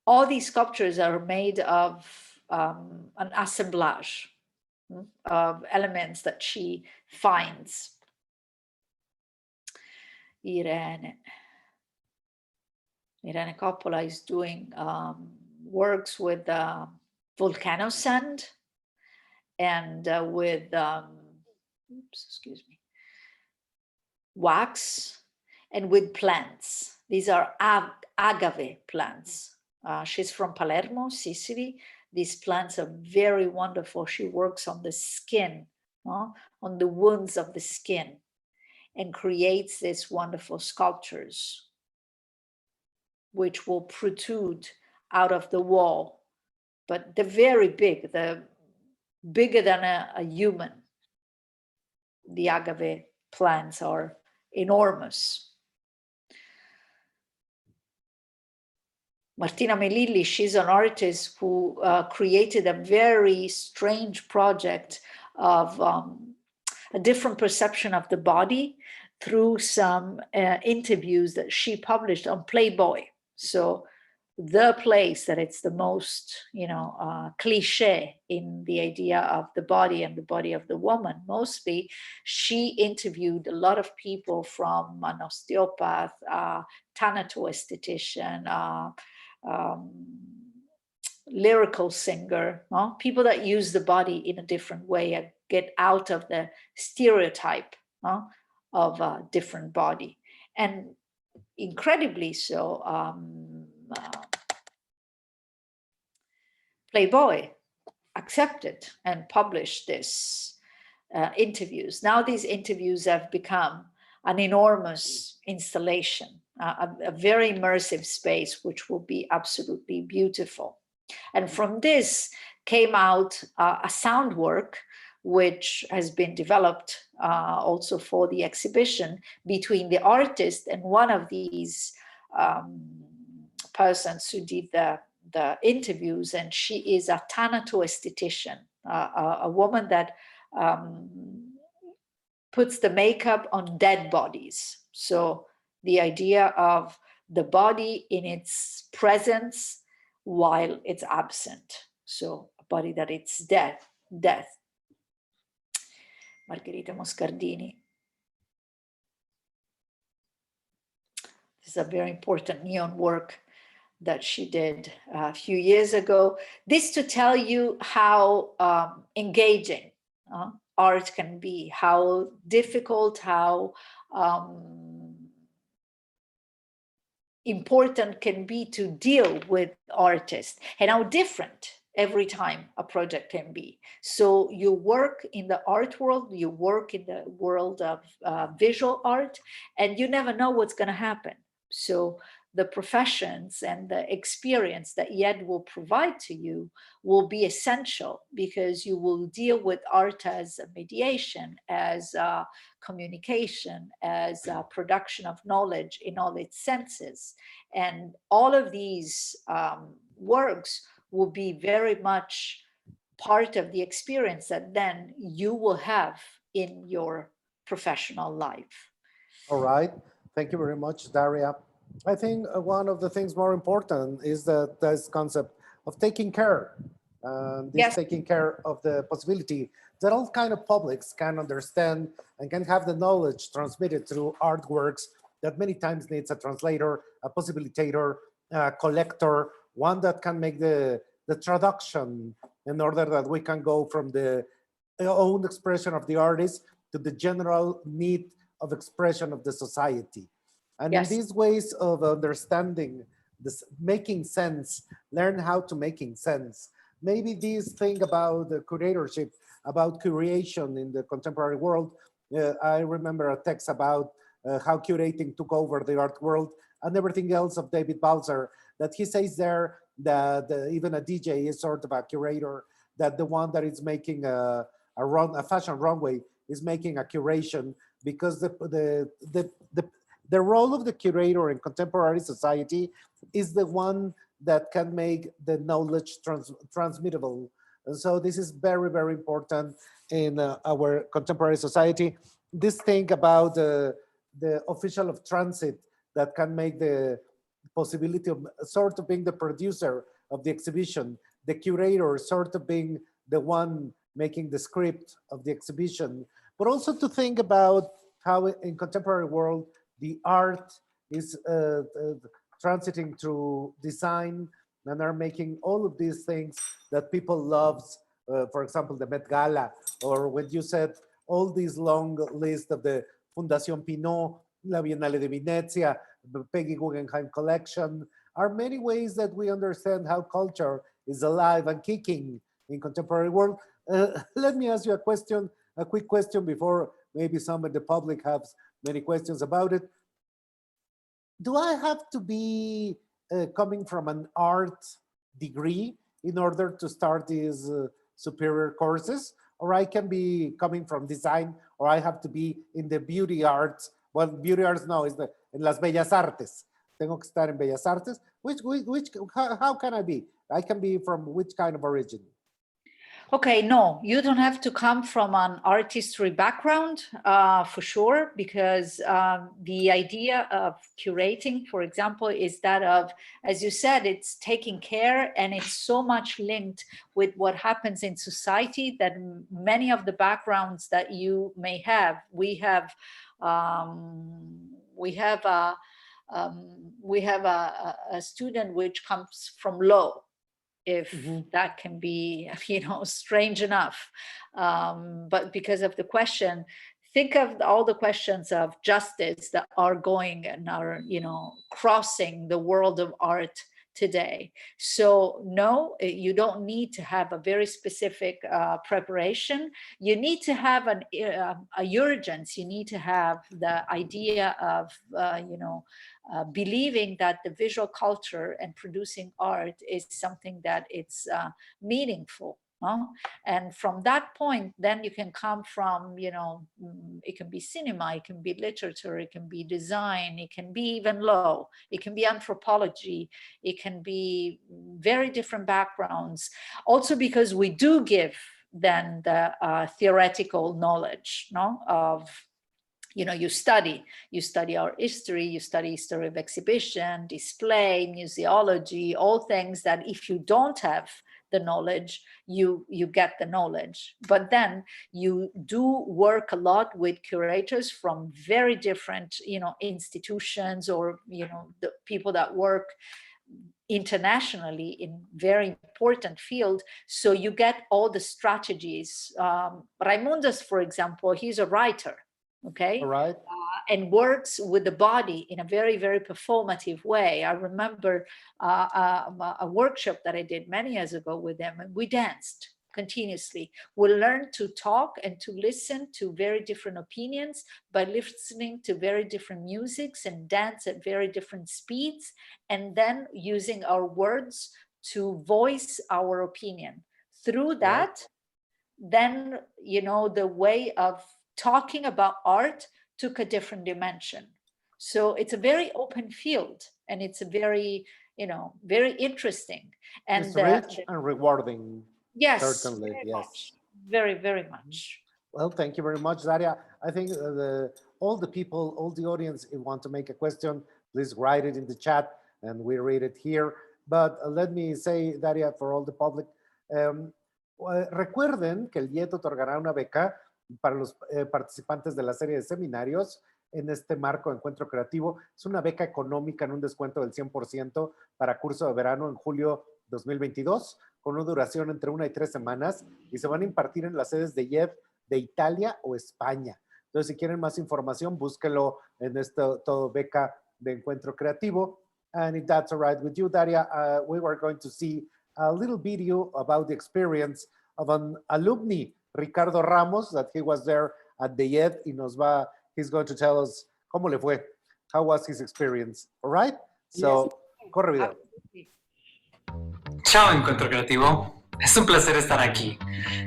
All these sculptures are made of an assemblage of elements that she finds. Irene Coppola is doing works with volcano sand and with wax and with plants. These are agave plants. She's from Palermo, Sicily. These plants are very wonderful. She works on the skin, on the wounds of the skin, and creates these wonderful sculptures, which will protrude out of the wall. But they're very big. They're bigger than a human. The agave plants are enormous. Martina Melilli, she's an artist who created a very strange project of a different perception of the body through some interviews that she published on Playboy. So the place that it's the most, cliche in the idea of the body and the body of the woman. Mostly, she interviewed a lot of people, from an osteopath, thanatoesthetician, lyrical singer, people that use the body in a different way and get out of the stereotype of a different body. And incredibly so, Playboy accepted and published this interviews. Now these interviews have become an enormous installation, a very immersive space, which will be absolutely beautiful. And from this came out a sound work, which has been developed also for the exhibition, between the artist and one of these persons who did the interviews. And she is a thanatoesthetician, a woman that puts the makeup on dead bodies. So the idea of the body in its presence while it's absent. So a body that it's death. Margherita Moscardini. This is a very important neon work that she did a few years ago. This to tell you how engaging art can be, how difficult, how important can be to deal with artists, and how different every time a project can be. So you work in the art world, you work in the world of visual art, and you never know what's going to happen. So the professions and the experience that YED will provide to you will be essential, because you will deal with art as a mediation, as communication, as production of knowledge in all its senses. And all of these works will be very much part of the experience that then you will have in your professional life. All right. Thank you very much, Daria. I think one of the things more important is that this concept of taking care, taking care of the possibility that all kind of publics can understand and can have the knowledge transmitted through artworks that many times needs a translator, a possibilitator, a collector, one that can make the traduction in order that we can go from the own expression of the artist to the general need of expression of the society. And in these ways of understanding this, making sense, learn how to making sense. Maybe this thing about the curatorship, about curation in the contemporary world, I remember a text about how curating took over the art world and everything else of David Balzer, that he says there that even a DJ is sort of a curator, that the one that is making a fashion runway is making a curation, because the role of the curator in contemporary society is the one that can make the knowledge transmittable. And so this is very, very important in our contemporary society. This thing about the official of transit that can make the possibility of sort of being the producer of the exhibition, the curator sort of being the one making the script of the exhibition, but also to think about how in contemporary world, the art is transiting through design and are making all of these things that people love. For example, the Met Gala, or when you said all these long list of the Fundación Pinot, La Biennale de Venezia, the Peggy Guggenheim collection, are many ways that we understand how culture is alive and kicking in contemporary world. Let me ask you a quick question before maybe some of the public has many questions about it. Do I have to be coming from an art degree in order to start these superior courses? Or I can be coming from design, or I have to be in the beauty arts? Well, beauty arts no, is en las bellas artes. Tengo que estar en bellas artes. How can I be? I can be from which kind of origin? Okay, no, you don't have to come from an art history background for sure, because the idea of curating, for example, is that of, as you said, it's taking care, and it's so much linked with what happens in society that many of the backgrounds that you may have, we have a student which comes from law, if that can be, strange enough. But because of the question, think of all the questions of justice that are going and are, crossing the world of art today. So no, you don't need to have a very specific preparation. You need to have a urgence. You need to have the idea of, believing that the visual culture and producing art is something that it's meaningful. And from that point, then you can come from, it can be cinema, it can be literature, it can be design, it can be even law, it can be anthropology, it can be very different backgrounds. Also because we do give then the theoretical knowledge of, you study art history, you study history of exhibition, display, museology, all things that if you don't have the knowledge, you get the knowledge. But then you do work a lot with curators from very different, institutions, or, the people that work internationally in very important field. So you get all the strategies. Raimundas, for example, he's a writer. Okay. All right. And works with the body in a very, very performative way. I remember a workshop that I did many years ago with them, and we danced continuously. We learned to talk and to listen to very different opinions by listening to very different musics and dance at very different speeds, and then using our words to voice our opinion. Through that, then, the way of talking about art took a different dimension. So it's a very open field, and it's a very, very interesting. And it's rich and rewarding. Yes, certainly. Very yes. much. Very, very much. Well, thank you very much, Daria. I think all the people, all the audience, if you want to make a question, please write it in the chat and we read it here. But let me say, Daria, for all the public, recuerden que el IET otorgará una beca para los participantes de la serie de seminarios en este marco de encuentro creativo. Es una beca económica en un descuento del 100% para curso de verano en julio 2022, con una duración entre 1 y 3 semanas, y se van a impartir en las sedes de IED de Italia o España. Entonces, si quieren más información, búsquelo en todo beca de encuentro creativo. And if that's all right with you, Daria, we were going to see a little video about the experience of an alumni, Ricardo Ramos, that he was there at the IED, y he's going to tell us cómo le fue, how was his experience, all right? So, yes. Corre video. Ciao, Encuentro Creativo. Es un placer estar aquí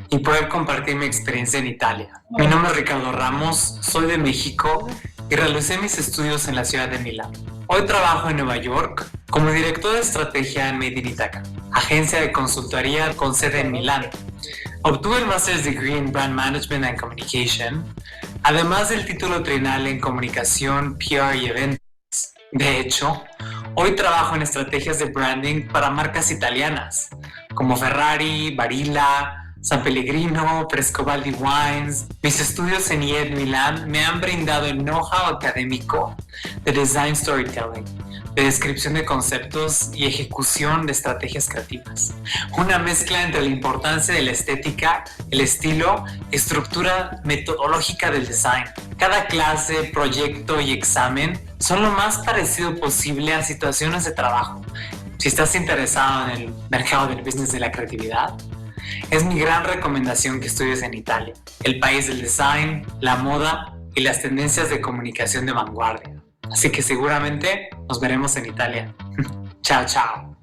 y poder compartir mi experiencia en Italia. Mi nombre es Ricardo Ramos, soy de México y realicé mis estudios en la ciudad de Milán. Hoy trabajo en Nueva York como director de estrategia en Made in Itaca, agencia de consultoría con sede en Milán. Obtuve el Master's Degree en Brand Management and Communication, además del título trienal en Comunicación, PR y Eventos. De hecho, hoy trabajo en estrategias de branding para marcas italianas, como Ferrari, Barilla, San Pellegrino, Frescobaldi Wines. Mis estudios en IED Milán me han brindado el know-how académico de design storytelling, de descripción de conceptos y ejecución de estrategias creativas. Una mezcla entre la importancia de la estética, el estilo y estructura metodológica del design. Cada clase, proyecto y examen son lo más parecido posible a situaciones de trabajo. Si estás interesado en el mercado del business de la creatividad, es mi gran recomendación que estudies en Italia, el país del design, la moda y las tendencias de comunicación de vanguardia. Así que seguramente nos veremos en Italia. Chao, chao.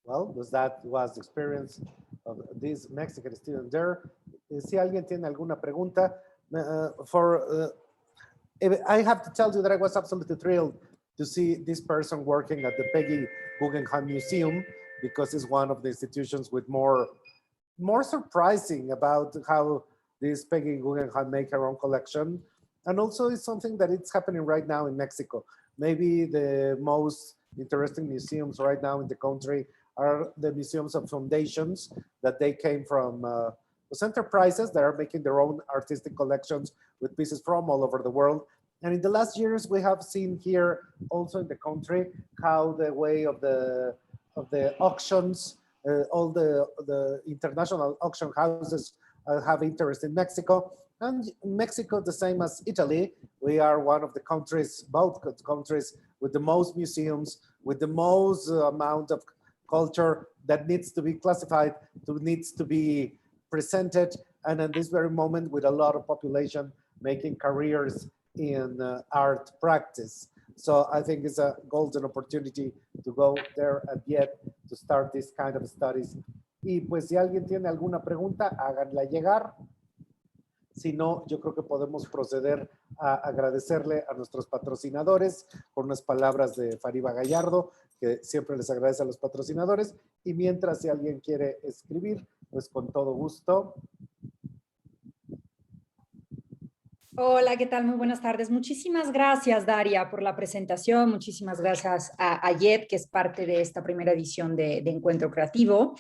Well, that was the experience of this Mexican student there. Si alguien tiene alguna pregunta, I have to tell you that I was absolutely thrilled to see this person working at the Peggy Guggenheim Museum. because it's one of the institutions with more surprising about how this Peggy Guggenheim make her own collection. And also it's something that it's happening right now in Mexico. Maybe the most interesting museums right now in the country are the museums of foundations that they came from those enterprises that are making their own artistic collections with pieces from all over the world. And in the last years, we have seen here also in the country how the way of the auctions, all the international auction houses have interest in Mexico. And Mexico, the same as Italy, we are one of the countries, both countries, with the most museums, with the most amount of culture that needs to be classified, needs to be presented, and at this very moment with a lot of population making careers in art practice. So I think it's a golden opportunity to go there and yet to start this kind of studies. Y pues si alguien tiene alguna pregunta, háganla llegar. Si no, yo creo que podemos proceder a agradecerle a nuestros patrocinadores por unas palabras de Fariba Gallardo, que siempre les agradece a los patrocinadores. Y mientras, si alguien quiere escribir, pues con todo gusto. Hola, ¿qué tal? Muy buenas tardes. Muchísimas gracias, Daria, por la presentación. Muchísimas gracias a Yed, que es parte de esta primera edición de Encuentro Creativo.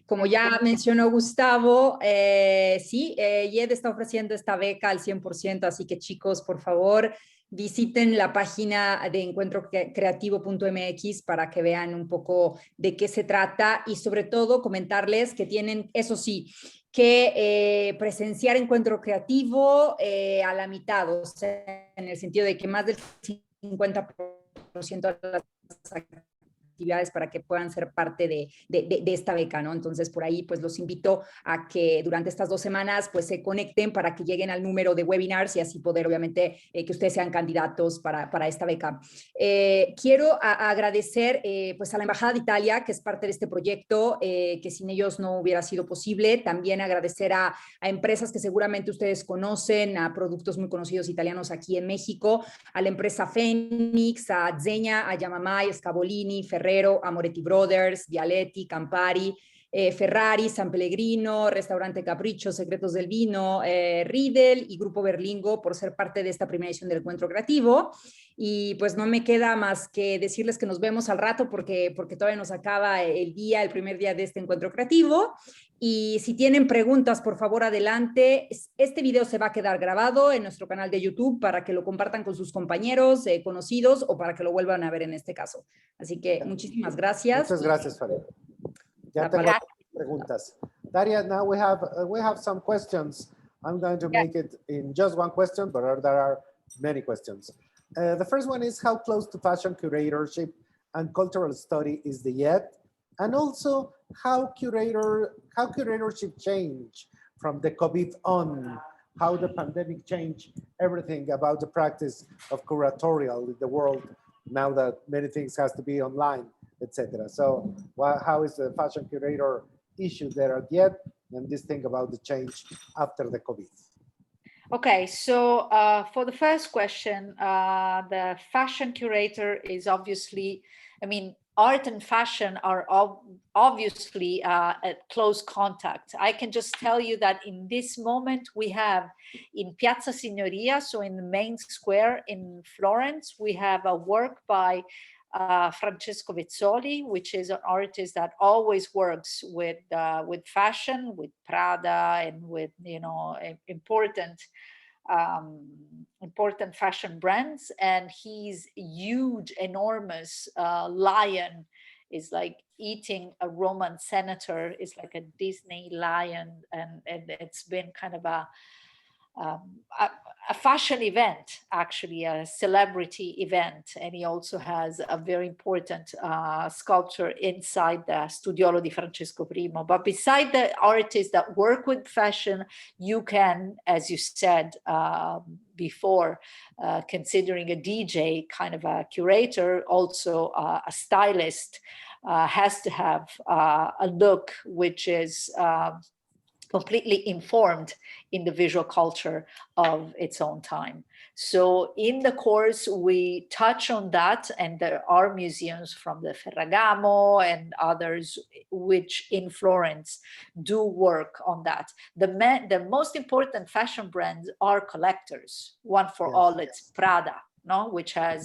Como ya mencionó Gustavo, sí, Yed está ofreciendo esta beca al 100%, así que chicos, por favor, visiten la página de encuentrocreativo.mx para que vean un poco de qué se trata y sobre todo comentarles que tienen, eso sí, que presenciar Encuentro Creativo a la mitad, o sea, en el sentido de que más del 50% de las actividades para que puedan ser parte de esta beca, ¿no? Entonces, por ahí, pues los invito a que durante estas 2 semanas, pues se conecten para que lleguen al número de webinars y así poder, obviamente, que ustedes sean candidatos para esta beca. Quiero agradecer, pues a la Embajada de Italia, que es parte de este proyecto, que sin ellos no hubiera sido posible. También agradecer a empresas que seguramente ustedes conocen, a productos muy conocidos italianos aquí en México, a la empresa Fénix, a Zegna, a Yamamay, Scavolini, Ferrero, a Moretti Brothers, Vialetti, Campari, Ferrari, San Pellegrino, Restaurante Capricho, Secretos del Vino, Riedel y Grupo Berlingo por ser parte de esta primera edición del Encuentro Creativo. Y pues no me queda más que decirles que nos vemos al rato porque todavía nos acaba el primer día de este Encuentro Creativo. Y si tienen preguntas, por favor, adelante. Este video se va a quedar grabado en nuestro canal de YouTube para que lo compartan con sus compañeros, conocidos o para que lo vuelvan a ver en este caso. Así que muchísimas gracias. Muchas gracias, Farid. Ya tengo preguntas. Daria, now we have some questions. I'm going to make it in just one question, but there are many questions. The first one is how close to fashion curatorship and cultural study is the YED? And also how curatorship changed from the COVID on, how the pandemic changed everything about the practice of curatorial in the world now that many things has to be online, etc. So how is the fashion curator issue there yet, and this thing about the change after the COVID? Okay, so for the first question, the fashion curator is obviously, I mean, art and fashion are obviously at close contact. I can just tell you that in this moment we have in Piazza Signoria, so in the main square in Florence, we have a work by Francesco Vezzoli, which is an artist that always works with fashion, with Prada, and with, you know, important fashion brands. And he's huge, enormous lion is like eating a Roman senator, is like a Disney lion, and it's been kind of a fashion event, actually a celebrity event. And he also has a very important sculpture inside the Studiolo di Francesco I. But beside the artists that work with fashion, you can, as you said before, considering a DJ, kind of a curator, also a stylist, has to have a look which is completely informed in the visual culture of its own time. So in the course, we touch on that, and there are museums from the Ferragamo and others which in Florence do work on that. The most important fashion brands are collectors. One for all, it's Prada, no? Which has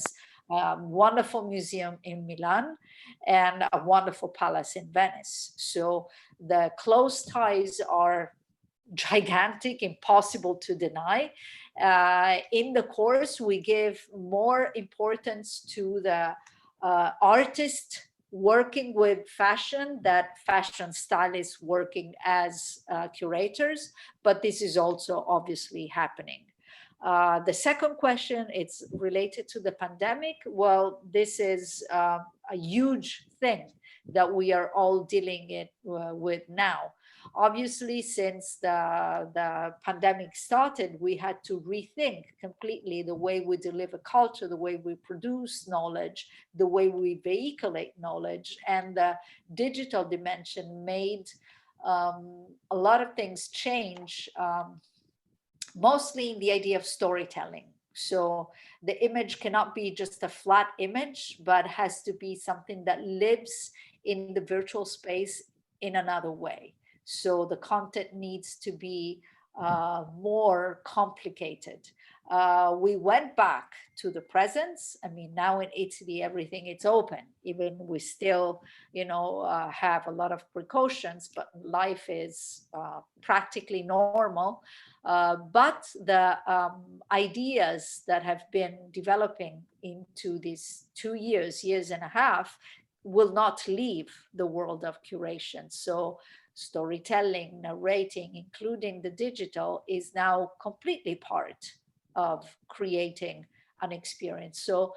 a wonderful museum in Milan and a wonderful palace in Venice. So the close ties are gigantic, impossible to deny. In the course, we give more importance to the artist working with fashion, that fashion stylists working as curators, but this is also obviously happening. The second question, it's related to the pandemic. Well, this is a huge thing that we are all dealing with now. Obviously, since the pandemic started, we had to rethink completely the way we deliver culture, the way we produce knowledge, the way we vehiculate knowledge, and the digital dimension made a lot of things change, mostly in the idea of storytelling. So the image cannot be just a flat image, but has to be something that lives in the virtual space in another way. So the content needs to be more complicated. We went back to the presence. I mean, now in Italy, everything is open. Even we still, have a lot of precautions, but life is practically normal. But the ideas that have been developing into these 2 years and a half, will not leave the world of curation. So storytelling, narrating, including the digital, is now completely part of creating an experience. So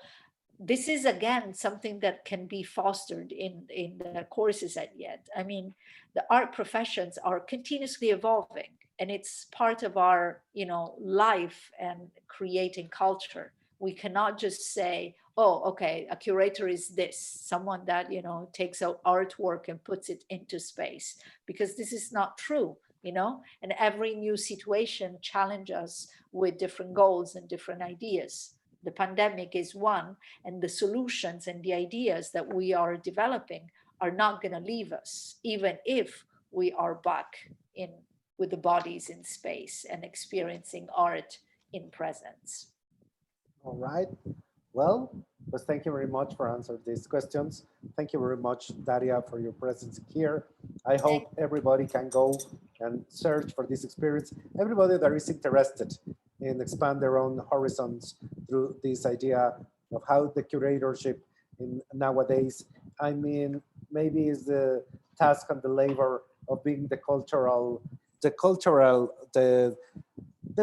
this is, again, something that can be fostered in the courses at YED. I mean, the art professions are continuously evolving, and it's part of our, life and creating culture. We cannot just say, oh, okay, a curator is this, someone that, takes out artwork and puts it into space, because this is not true, and every new situation challenges us with different goals and different ideas. The pandemic is one, and the solutions and the ideas that we are developing are not going to leave us, even if we are back with the bodies in space and experiencing art in presence. All right. Well, thank you very much for answering these questions. Thank you very much, Daria, for your presence here. I hope everybody can go and search for this experience. Everybody that is interested in expand their own horizons through this idea of how the curatorship nowadays, I mean, maybe is the task and the labor of being the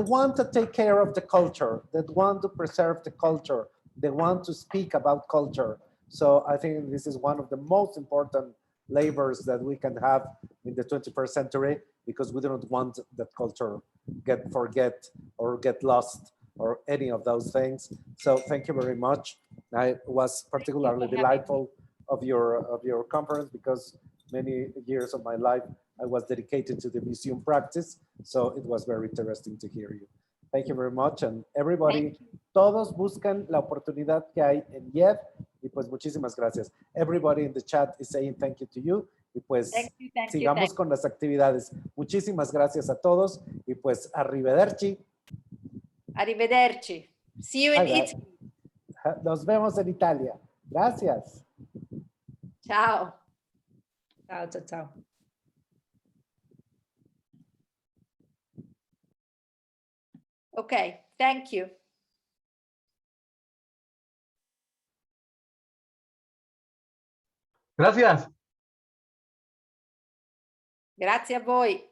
one to take care of the culture, that want to preserve the culture, they want to speak about culture. So I think this is one of the most important labors that we can have in the 21st century, because we don't want that culture forget or get lost or any of those things. So thank you very much. I was particularly delightful of your conference, because many years of my life I was dedicated to the museum practice. So it was very interesting to hear you. Thank you very much. And everybody, todos buscan la oportunidad que hay en YED. Y pues muchísimas gracias. Everybody in the chat is saying thank you to you. Y pues sigamos con las actividades. Muchísimas gracias a todos. Y pues arrivederci. Arrivederci. See you in Italy. Nos vemos en Italia. Gracias. Ciao. Ciao, ciao, ciao. Okay, thank you. Gracias. Grazie a voi.